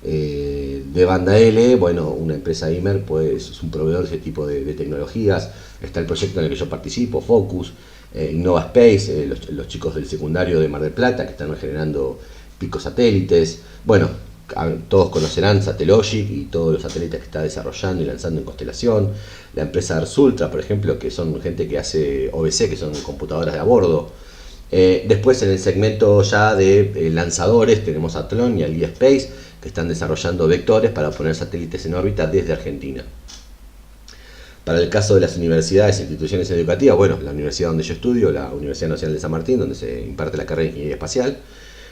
de banda L. Bueno, una empresa Imer pues, es un proveedor de ese tipo de tecnologías. Está el proyecto en el que yo participo, Focus, Innova Space, los chicos del secundario de Mar del Plata, que están generando picosatélites. Bueno, todos conocerán Satellogic y todos los satélites que está desarrollando y lanzando en constelación. La empresa Ars Ultra, por ejemplo, que son gente que hace OBC, que son computadoras de a bordo. Después en el segmento ya de lanzadores tenemos a Tlon y a Lee Space, que están desarrollando vectores para poner satélites en órbita desde Argentina. Para el caso de las universidades e instituciones educativas, bueno, la universidad donde yo estudio, la Universidad Nacional de San Martín, donde se imparte la carrera de Ingeniería Espacial,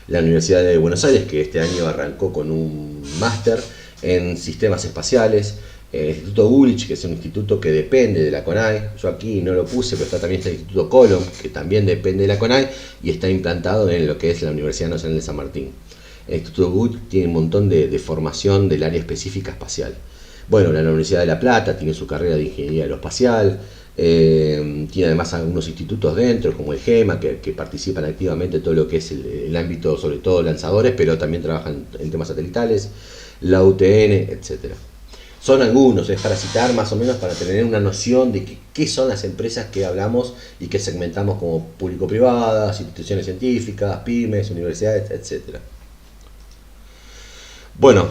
la Universidad de Buenos Aires, que este año arrancó con un máster en sistemas espaciales, el Instituto Gulich, que es un instituto que depende de la CONAE. Yo aquí no lo puse, pero también está el Instituto Colom, que también depende de la CONAE y está implantado en lo que es la Universidad Nacional de San Martín. El Instituto Gulich tiene un montón de formación del área específica espacial. Bueno, la Universidad de La Plata tiene su carrera de Ingeniería Aeroespacial, tiene además algunos institutos dentro, como el GEMA, que participan activamente en todo lo que es el ámbito, sobre todo lanzadores, pero también trabajan en temas satelitales, la UTN, etc. Son algunos, es para citar más o menos, para tener una noción de qué son las empresas que hablamos y que segmentamos como público-privadas, instituciones científicas, pymes, universidades, etc. Bueno,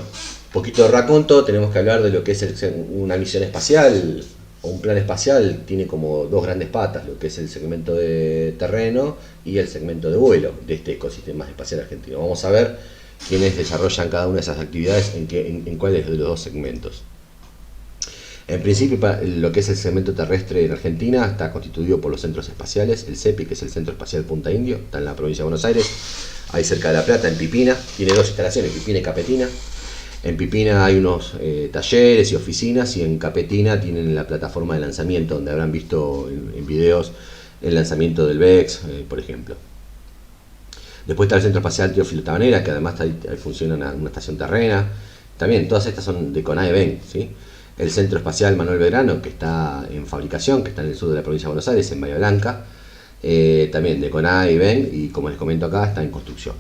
poquito de raconto, tenemos que hablar de lo que es una misión espacial o un plan espacial. Tiene como dos grandes patas, lo que es el segmento de terreno y el segmento de vuelo de este ecosistema espacial argentino. Vamos a ver quiénes desarrollan cada una de esas actividades en cuáles de los dos segmentos. En principio, lo que es el segmento terrestre en Argentina está constituido por los centros espaciales, el CEPI, que es el Centro Espacial Punta Indio, está en la provincia de Buenos Aires, ahí cerca de La Plata, en Pipina, tiene dos instalaciones, Pipina y Capetina. En Pipina hay unos talleres y oficinas, y en Capetina tienen la plataforma de lanzamiento, donde habrán visto en videos el lanzamiento del VEX, por ejemplo. Después está el Centro Espacial Teófilo Tabanera, que además ahí funciona una estación terrena. También todas estas son de CONAE-VEN, ¿sí? El Centro Espacial Manuel Belgrano, que está en fabricación, que está en el sur de la provincia de Buenos Aires, en Bahía Blanca, también de CONAE-VEN, y como les comento acá, está en construcción.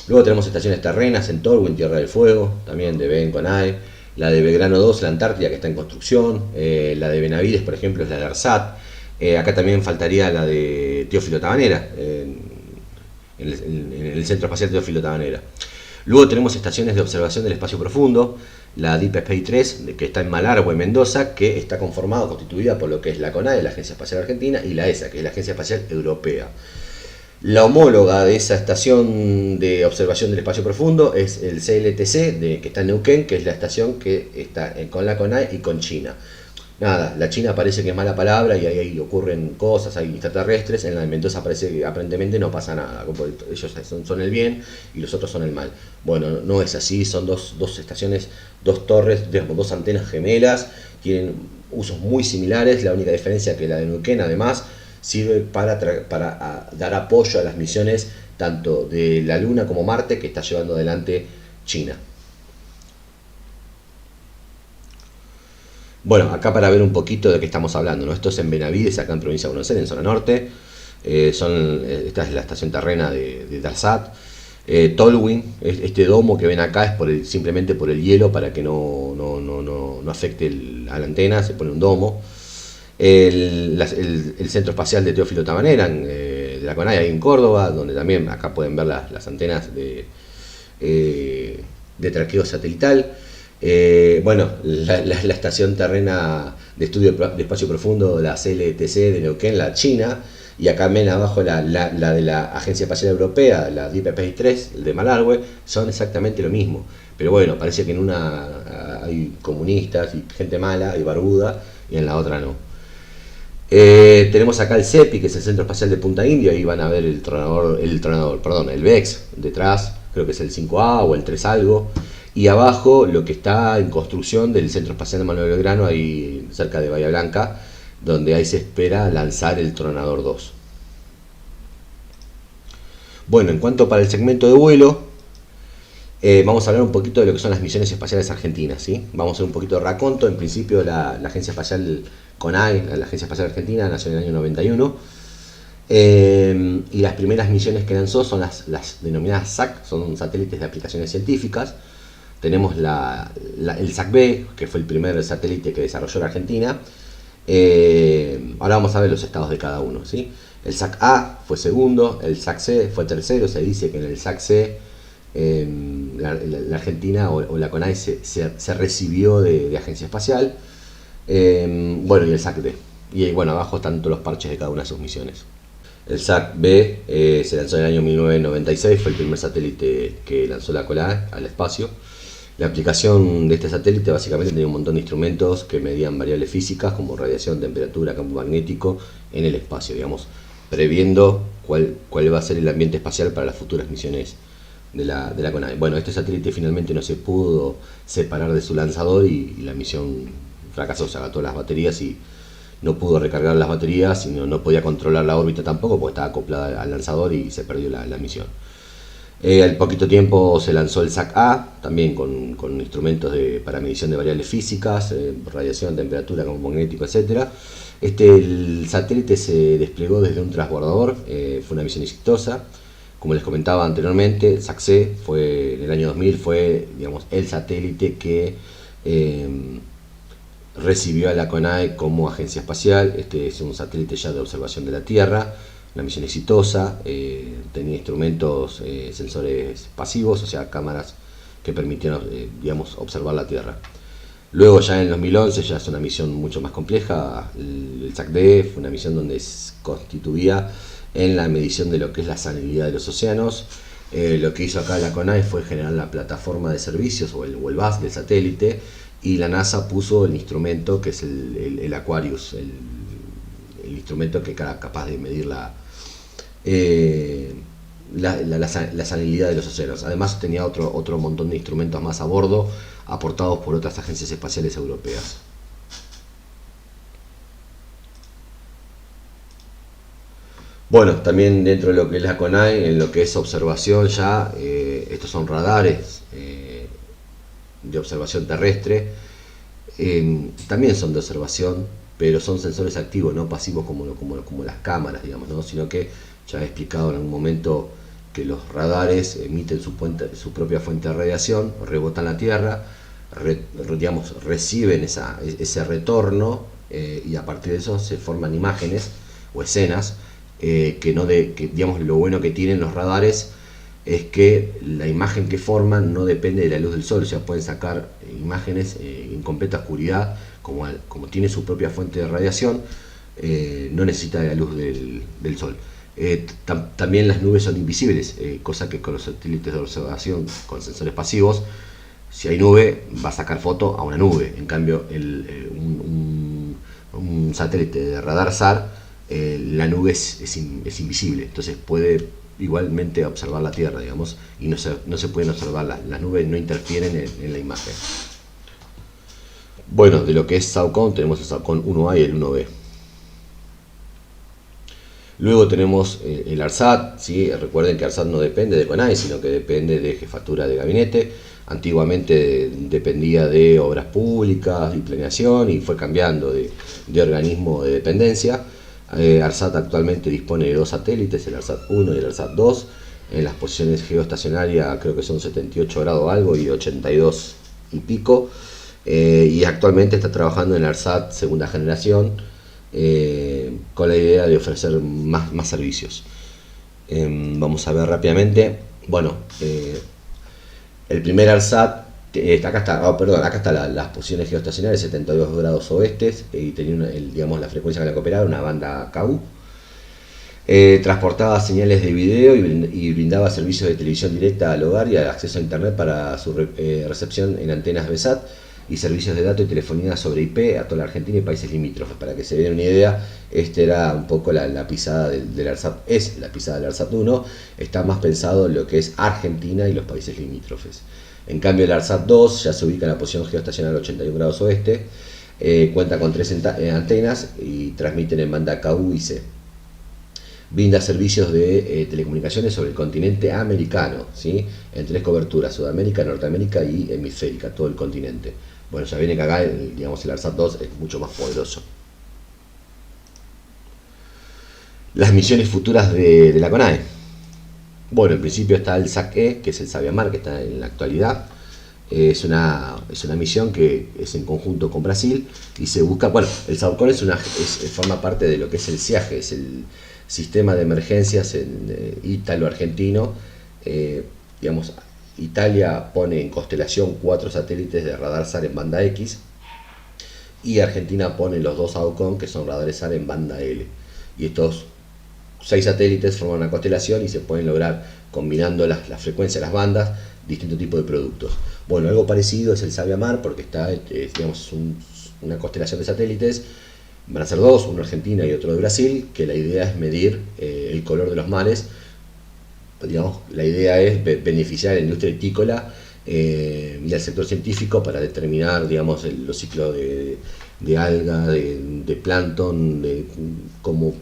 Luego tenemos estaciones terrenas en Torwin, Tierra del Fuego, también de VEN, CONAE. La de Belgrano 2, la Antártida, que está en construcción. La de Benavides, por ejemplo, es la de ARSAT. Acá también faltaría la de Teófilo Tabanera, en el Centro Espacial Teófilo Tabanera. Luego tenemos estaciones de observación del espacio profundo, la Deep Space 3, que está en Malargüe, Mendoza, que está constituida por lo que es la CONAE, la Agencia Espacial Argentina, y la ESA, que es la Agencia Espacial Europea. La homóloga de esa estación de observación del espacio profundo es el CLTC, que está en Neuquén, que es la estación que está con la CONAE y con China. Nada, la China parece que es mala palabra y ahí ocurren cosas, hay extraterrestres. En la de Mendoza parece que aparentemente no pasa nada, ellos son el bien y los otros son el mal. Bueno, no es así, son dos estaciones, dos torres, dos antenas gemelas, tienen usos muy similares. La única diferencia es que la de Neuquén además sirve para dar apoyo a las misiones tanto de la Luna como Marte que está llevando adelante China. Bueno, acá para ver un poquito de qué estamos hablando, ¿no? Esto es en Benavides, acá en provincia de Buenos Aires, en zona norte. Esta es la estación terrena de ARSAT. Tolwyn, este domo que ven acá es simplemente por el hielo, para que no afecte a la antena, se pone un domo. El Centro Espacial de Teófilo Tabanera, de la CONAE, ahí en Córdoba, donde también acá pueden ver las antenas de traqueo satelital. Bueno, la estación terrena de estudio de espacio profundo, la CLTC de Neuquén, la China, y acá ven abajo la de la Agencia Espacial Europea, la Deep Space 3, el de Malargüe, son exactamente lo mismo. Pero bueno, parece que en una hay comunistas y gente mala y barbuda, y en la otra no. Tenemos acá el CEPI, que es el Centro Espacial de Punta India, ahí van a ver el VEX detrás, creo que es el 5A o el 3 algo, y abajo lo que está en construcción del Centro Espacial de Manuel Belgrano, ahí cerca de Bahía Blanca, donde ahí se espera lanzar el Tronador 2. Bueno, en cuanto para el segmento de vuelo, vamos a hablar un poquito de lo que son las misiones espaciales argentinas, ¿sí? Vamos a hacer un poquito de raconto. En principio la Agencia Espacial CONAE, la Agencia Espacial Argentina, nació en el año 91. Y las primeras misiones que lanzó son las denominadas SAC, son satélites de aplicaciones científicas. Tenemos el SAC-B, que fue el primer satélite que desarrolló la Argentina. Ahora vamos a ver los estados de cada uno, ¿sí? El SAC-A fue segundo, el SAC-C fue tercero. Se dice que en el SAC-C la Argentina o la CONAE se recibió de agencia espacial. Bueno, y el SAC-D. Y bueno, abajo están todos los parches de cada una de sus misiones. El SAC-B se lanzó en el año 1996, fue el primer satélite que lanzó la CONAE al espacio. La aplicación de este satélite básicamente tenía un montón de instrumentos que medían variables físicas como radiación, temperatura, campo magnético en el espacio, digamos, previendo cuál va a ser el ambiente espacial para las futuras misiones de la CONAE. Bueno, este satélite finalmente no se pudo separar de su lanzador y la misión fracasó, se agotó las baterías y no pudo recargar las baterías y no podía controlar la órbita tampoco porque estaba acoplada al lanzador y se perdió la misión. Al poquito tiempo se lanzó el SAC-A, también con instrumentos para medición de variables físicas, radiación, temperatura, campo magnético, etc. El satélite se desplegó desde un transbordador, fue una misión exitosa. Como les comentaba anteriormente, el SAC-C en el año 2000 fue, digamos, el satélite que recibió a la CONAE como agencia espacial. Este es un satélite ya de observación de la Tierra, una misión exitosa, tenía instrumentos, sensores pasivos, o sea, cámaras que permitieron, digamos, observar la Tierra. Luego ya en el 2011 ya es una misión mucho más compleja, el SAC-D fue una misión donde se constituía en la medición de lo que es la salinidad de los océanos. Lo que hizo acá la CONAE fue generar la plataforma de servicios o el bus del satélite, y la NASA puso el instrumento que es el Aquarius, el instrumento que era capaz de medir la salinidad de los océanos. Además tenía otro montón de instrumentos más a bordo, aportados por otras agencias espaciales europeas. Bueno, también dentro de lo que es la CONAE, en lo que es observación ya, estos son radares de observación terrestre, también son de observación, pero son sensores activos, no pasivos como las cámaras, digamos, ¿no? Sino que ya he explicado en algún momento que los radares emiten su propia fuente de radiación, rebotan la Tierra, digamos, reciben ese retorno, y a partir de eso se forman imágenes o escenas que digamos, lo bueno que tienen los radares es que la imagen que forman no depende de la luz del sol, o sea, pueden sacar imágenes en completa oscuridad, como tiene su propia fuente de radiación, no necesita de la luz del sol. También las nubes son invisibles, cosa que con los satélites de observación con sensores pasivos, si hay nube va a sacar foto a una nube. En cambio un satélite de radar SAR, la nube es invisible, entonces puede igualmente observar la Tierra, digamos, y no se pueden observar las nubes, no interfieren en la imagen. Bueno, de lo que es SAOCON tenemos el SAOCON 1A y el 1B. Luego tenemos el ARSAT, ¿sí? Recuerden que ARSAT no depende de CONAE, sino que depende de jefatura de gabinete. Antiguamente dependía de obras públicas y planeación y fue cambiando de organismo de dependencia. ARSAT actualmente dispone de 2 satélites, el ARSAT 1 y el ARSAT 2. En las posiciones geoestacionarias creo que son 78 grados algo y 82 y pico. Y actualmente está trabajando en el ARSAT segunda generación, con la idea de ofrecer más servicios. Vamos a ver rápidamente. Bueno, el primer ARSAT, acá está las posiciones geoestacionarias, 72 grados oeste, y tenía digamos, la frecuencia que la cooperaba, una banda KU. Transportaba señales de video y brindaba servicios de televisión directa al hogar y acceso a internet para su recepción en antenas BSAT. y servicios de datos y telefonía sobre IP a toda la Argentina y países limítrofes. Para que se den una idea, esta era un poco la pisada del ARSAT, es la pisada del ARSAT 1, está más pensado en lo que es Argentina y los países limítrofes. En cambio el ARSAT 2 ya se ubica en la posición geoestacional 81 grados oeste, cuenta con 3 antenas y transmiten en banda KU y C. Brinda servicios de telecomunicaciones sobre el continente americano, ¿sí? En 3 coberturas: Sudamérica, Norteamérica y hemisférica, todo el continente. Bueno, ya viene que acá digamos, el ARSAT 2 es mucho más poderoso. Las misiones futuras de la CONAE. Bueno, en principio está el SAC-E, que es el Sabiamar, que está en la actualidad. Es una misión que es en conjunto con Brasil y se busca, bueno, el SAOCON forma parte de lo que es el SIAGE, es el sistema de emergencias ítalo-argentino. Digamos, Italia pone en constelación 4 satélites de radar SAR en banda X y Argentina pone los 2 SAOCON, que son radares SAR en banda L. Y estos 6 satélites forman una constelación y se pueden lograr, combinando las frecuencias, las bandas, distintos tipos de productos. Bueno, algo parecido es el Sabiamar, porque está, digamos, una constelación de satélites. Van a ser 2, uno de Argentina y otro de Brasil, que la idea es medir el color de los mares. Digamos, la idea es beneficiar a la industria vitícola y al sector científico para determinar, digamos, los ciclos de alga, de plancton, de cómo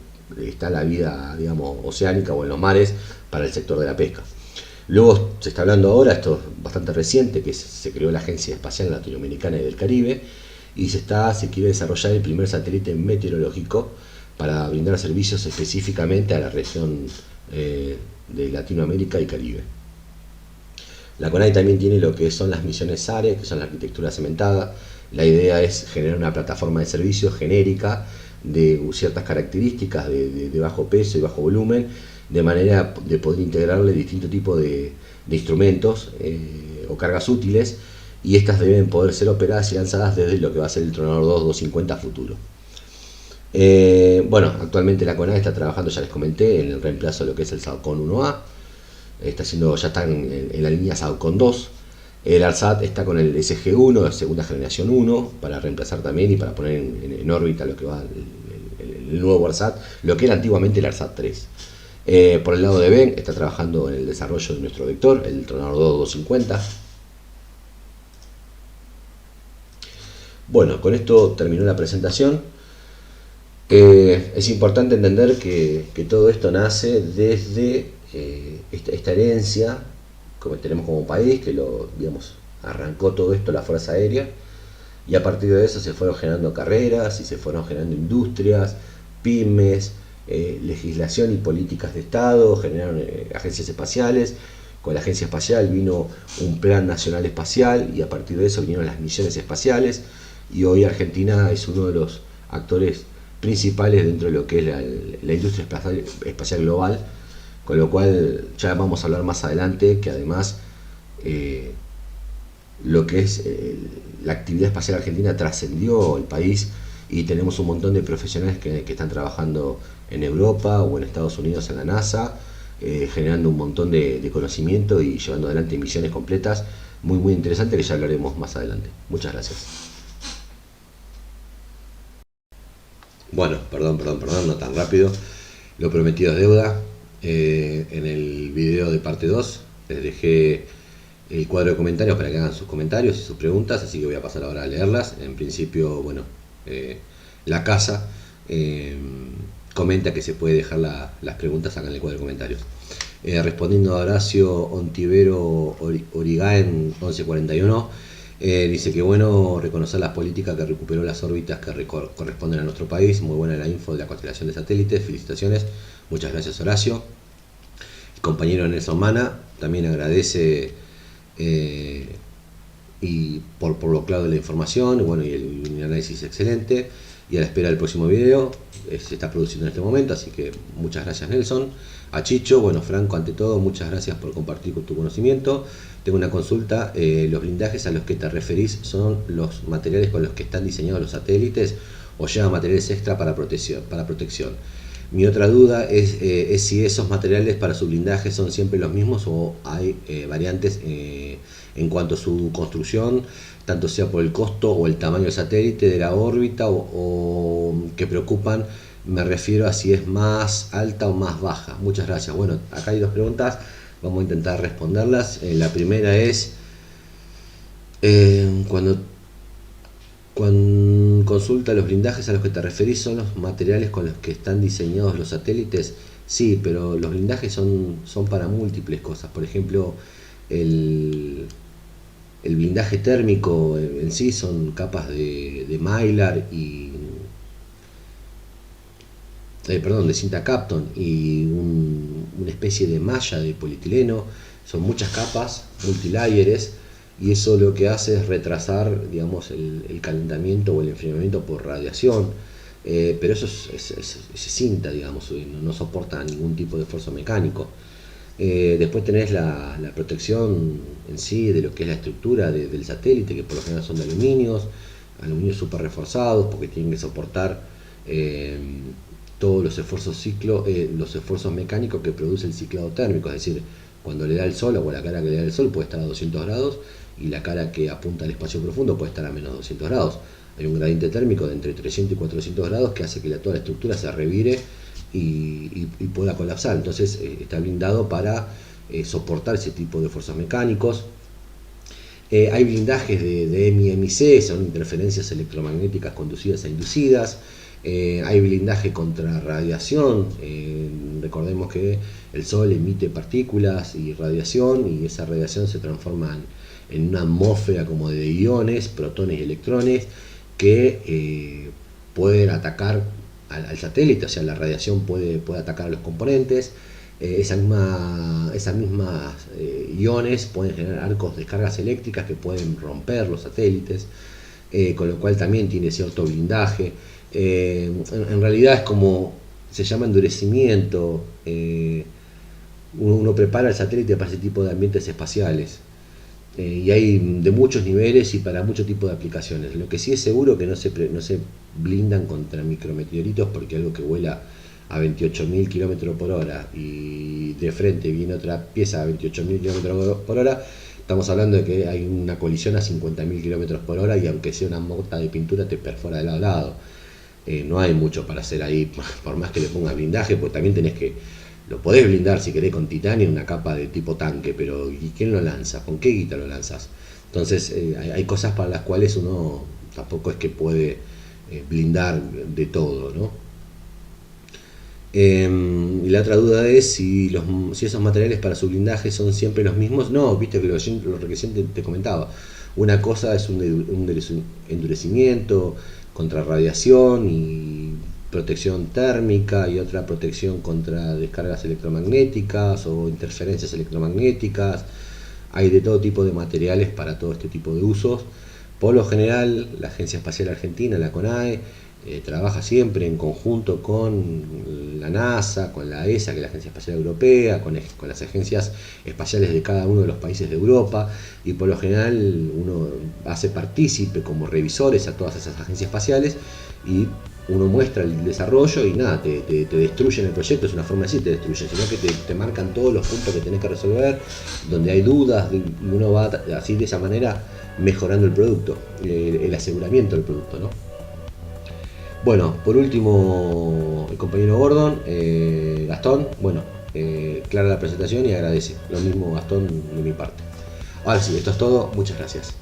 está la vida, digamos, oceánica o en los mares para el sector de la pesca. Luego se está hablando ahora, esto es bastante reciente, que se creó la Agencia Espacial Latinoamericana y del Caribe y se quiere desarrollar el primer satélite meteorológico para brindar servicios específicamente a la región de Latinoamérica y Caribe. La CONAE también tiene lo que son las misiones SARE, que son la arquitectura cementada. La idea es generar una plataforma de servicios genérica de ciertas características de bajo peso y bajo volumen, de manera de poder integrarle distintos tipos de instrumentos o cargas útiles, y estas deben poder ser operadas y lanzadas desde lo que va a ser el Tronador 250 futuro. Bueno, actualmente la CONAE está trabajando, ya les comenté, en el reemplazo de lo que es el SAOCON 1A, ya están en la línea SAOCON 2. El ARSAT está con el SG1 de segunda generación 1 para reemplazar también y para poner en órbita lo que va el nuevo ARSAT, lo que era antiguamente el ARSAT 3. Por el lado de Ben está trabajando en el desarrollo de nuestro vector, el Tronador 250. Bueno, con esto terminó la presentación. Es importante entender que todo esto nace desde esta herencia que tenemos como país, que digamos, arrancó todo esto la Fuerza Aérea, y a partir de eso se fueron generando carreras y se fueron generando industrias, pymes, legislación y políticas de Estado, generaron agencias espaciales. Con la agencia espacial vino un plan nacional espacial y a partir de eso vinieron las misiones espaciales, y hoy Argentina es uno de los actores principales dentro de lo que es la industria espacial global, con lo cual ya vamos a hablar más adelante que además lo que es la actividad espacial argentina trascendió el país y tenemos un montón de profesionales que están trabajando en Europa o en Estados Unidos en la NASA, generando un montón de conocimiento y llevando adelante misiones completas muy interesantes que ya hablaremos más adelante. Muchas gracias. Bueno, perdón, no tan rápido. Lo prometido es deuda. En el video de parte 2 les dejé el cuadro de comentarios para que hagan sus comentarios y sus preguntas, así que voy a pasar ahora a leerlas. En principio, bueno, la casa comenta que se puede dejar las preguntas acá en el cuadro de comentarios. Respondiendo a Horacio Ontivero Origaen 1141, dice que bueno reconocer las políticas que recuperó las órbitas que corresponden a nuestro país. Muy buena la info de la constelación de satélites, felicitaciones. Muchas gracias, Horacio. El compañero Nelson Mana también agradece y por lo claro de la información, bueno, y el análisis excelente, y a la espera del próximo video. Se está produciendo en este momento, así que muchas gracias, Nelson. A Chicho, bueno, Franco, ante todo, muchas gracias por compartir con tu conocimiento. Tengo una consulta, los blindajes a los que te referís son los materiales con los que están diseñados los satélites o llevan materiales extra para protección. Mi otra duda es si esos materiales para su blindaje son siempre los mismos o hay variantes en cuanto a su construcción, tanto sea por el costo o el tamaño del satélite, de la órbita o que preocupan. Me refiero a si es más alta o más baja. Muchas gracias. Bueno, acá hay dos preguntas, vamos a intentar responderlas. La primera es, cuando consulta los blindajes a los que te referís, ¿son los materiales con los que están diseñados los satélites? Sí, pero los blindajes son para múltiples cosas. Por ejemplo, el, el blindaje térmico en sí son capas de Mylar y perdón, de cinta Kapton y una especie de malla de polietileno. Son muchas capas multilayers y eso lo que hace es retrasar, digamos, el calentamiento o el enfriamiento por radiación. Pero eso es cinta, digamos, no soporta ningún tipo de esfuerzo mecánico. Después tenés la protección en sí de lo que es la estructura del satélite, que por lo general son de aluminio super reforzados, porque tienen que soportar todos los esfuerzos mecánicos que produce el ciclado térmico. Es decir, cuando le da el sol, o la cara que le da el sol puede estar a 200 grados y la cara que apunta al espacio profundo puede estar a menos 200 grados. Hay un gradiente térmico de entre 300 y 400 grados que hace que toda la estructura se revire y pueda colapsar. Entonces está blindado para soportar ese tipo de esfuerzos mecánicos. Hay blindajes de MI-MIC, son interferencias electromagnéticas conducidas e inducidas. Hay blindaje contra radiación. Recordemos que el Sol emite partículas y radiación, y esa radiación se transforma en una atmósfera como de iones, protones y electrones que pueden atacar al satélite. O sea, la radiación puede atacar a los componentes. Esas mismas iones pueden generar arcos de descargas eléctricas que pueden romper los satélites, con lo cual también tiene cierto blindaje. En realidad es como se llama endurecimiento. Uno prepara el satélite para ese tipo de ambientes espaciales. Y hay de muchos niveles y para muchos tipos de aplicaciones. Lo que sí es seguro que no se blindan contra micrometeoritos, porque algo que vuela a 28.000 km por hora y de frente viene otra pieza a 28.000 km por hora, estamos hablando de que hay una colisión a 50.000 km por hora, y aunque sea una mota de pintura te perfora de lado a lado. No hay mucho para hacer ahí, por más que le pongas blindaje, pues también lo podés blindar si querés con titanio, una capa de tipo tanque, pero ¿y quién lo lanza? ¿Con qué guita lo lanzas? Entonces hay cosas para las cuales uno tampoco es que puede blindar de todo, ¿no? Y la otra duda es si esos materiales para su blindaje son siempre los mismos. No, viste que lo que recién te comentaba. Una cosa es un endurecimiento contra radiación y protección térmica, y otra protección contra descargas electromagnéticas o interferencias electromagnéticas. Hay de todo tipo de materiales para todo este tipo de usos. Por lo general, la Agencia Espacial Argentina, la CONAE, trabaja siempre en conjunto con la NASA, con la ESA, que es la Agencia Espacial Europea, con las agencias espaciales de cada uno de los países de Europa, y por lo general uno hace partícipe como revisores a todas esas agencias espaciales, y uno muestra el desarrollo y nada, te destruyen el proyecto. Es una forma de decir, te destruyen, sino que te marcan todos los puntos que tenés que resolver, donde hay dudas, y uno va así de esa manera mejorando el producto, el aseguramiento del producto, ¿no? Bueno, por último, el compañero Gordon, Gastón, bueno, clara la presentación y agradece. Lo mismo, Gastón, de mi parte. Ahora sí, esto es todo. Muchas gracias.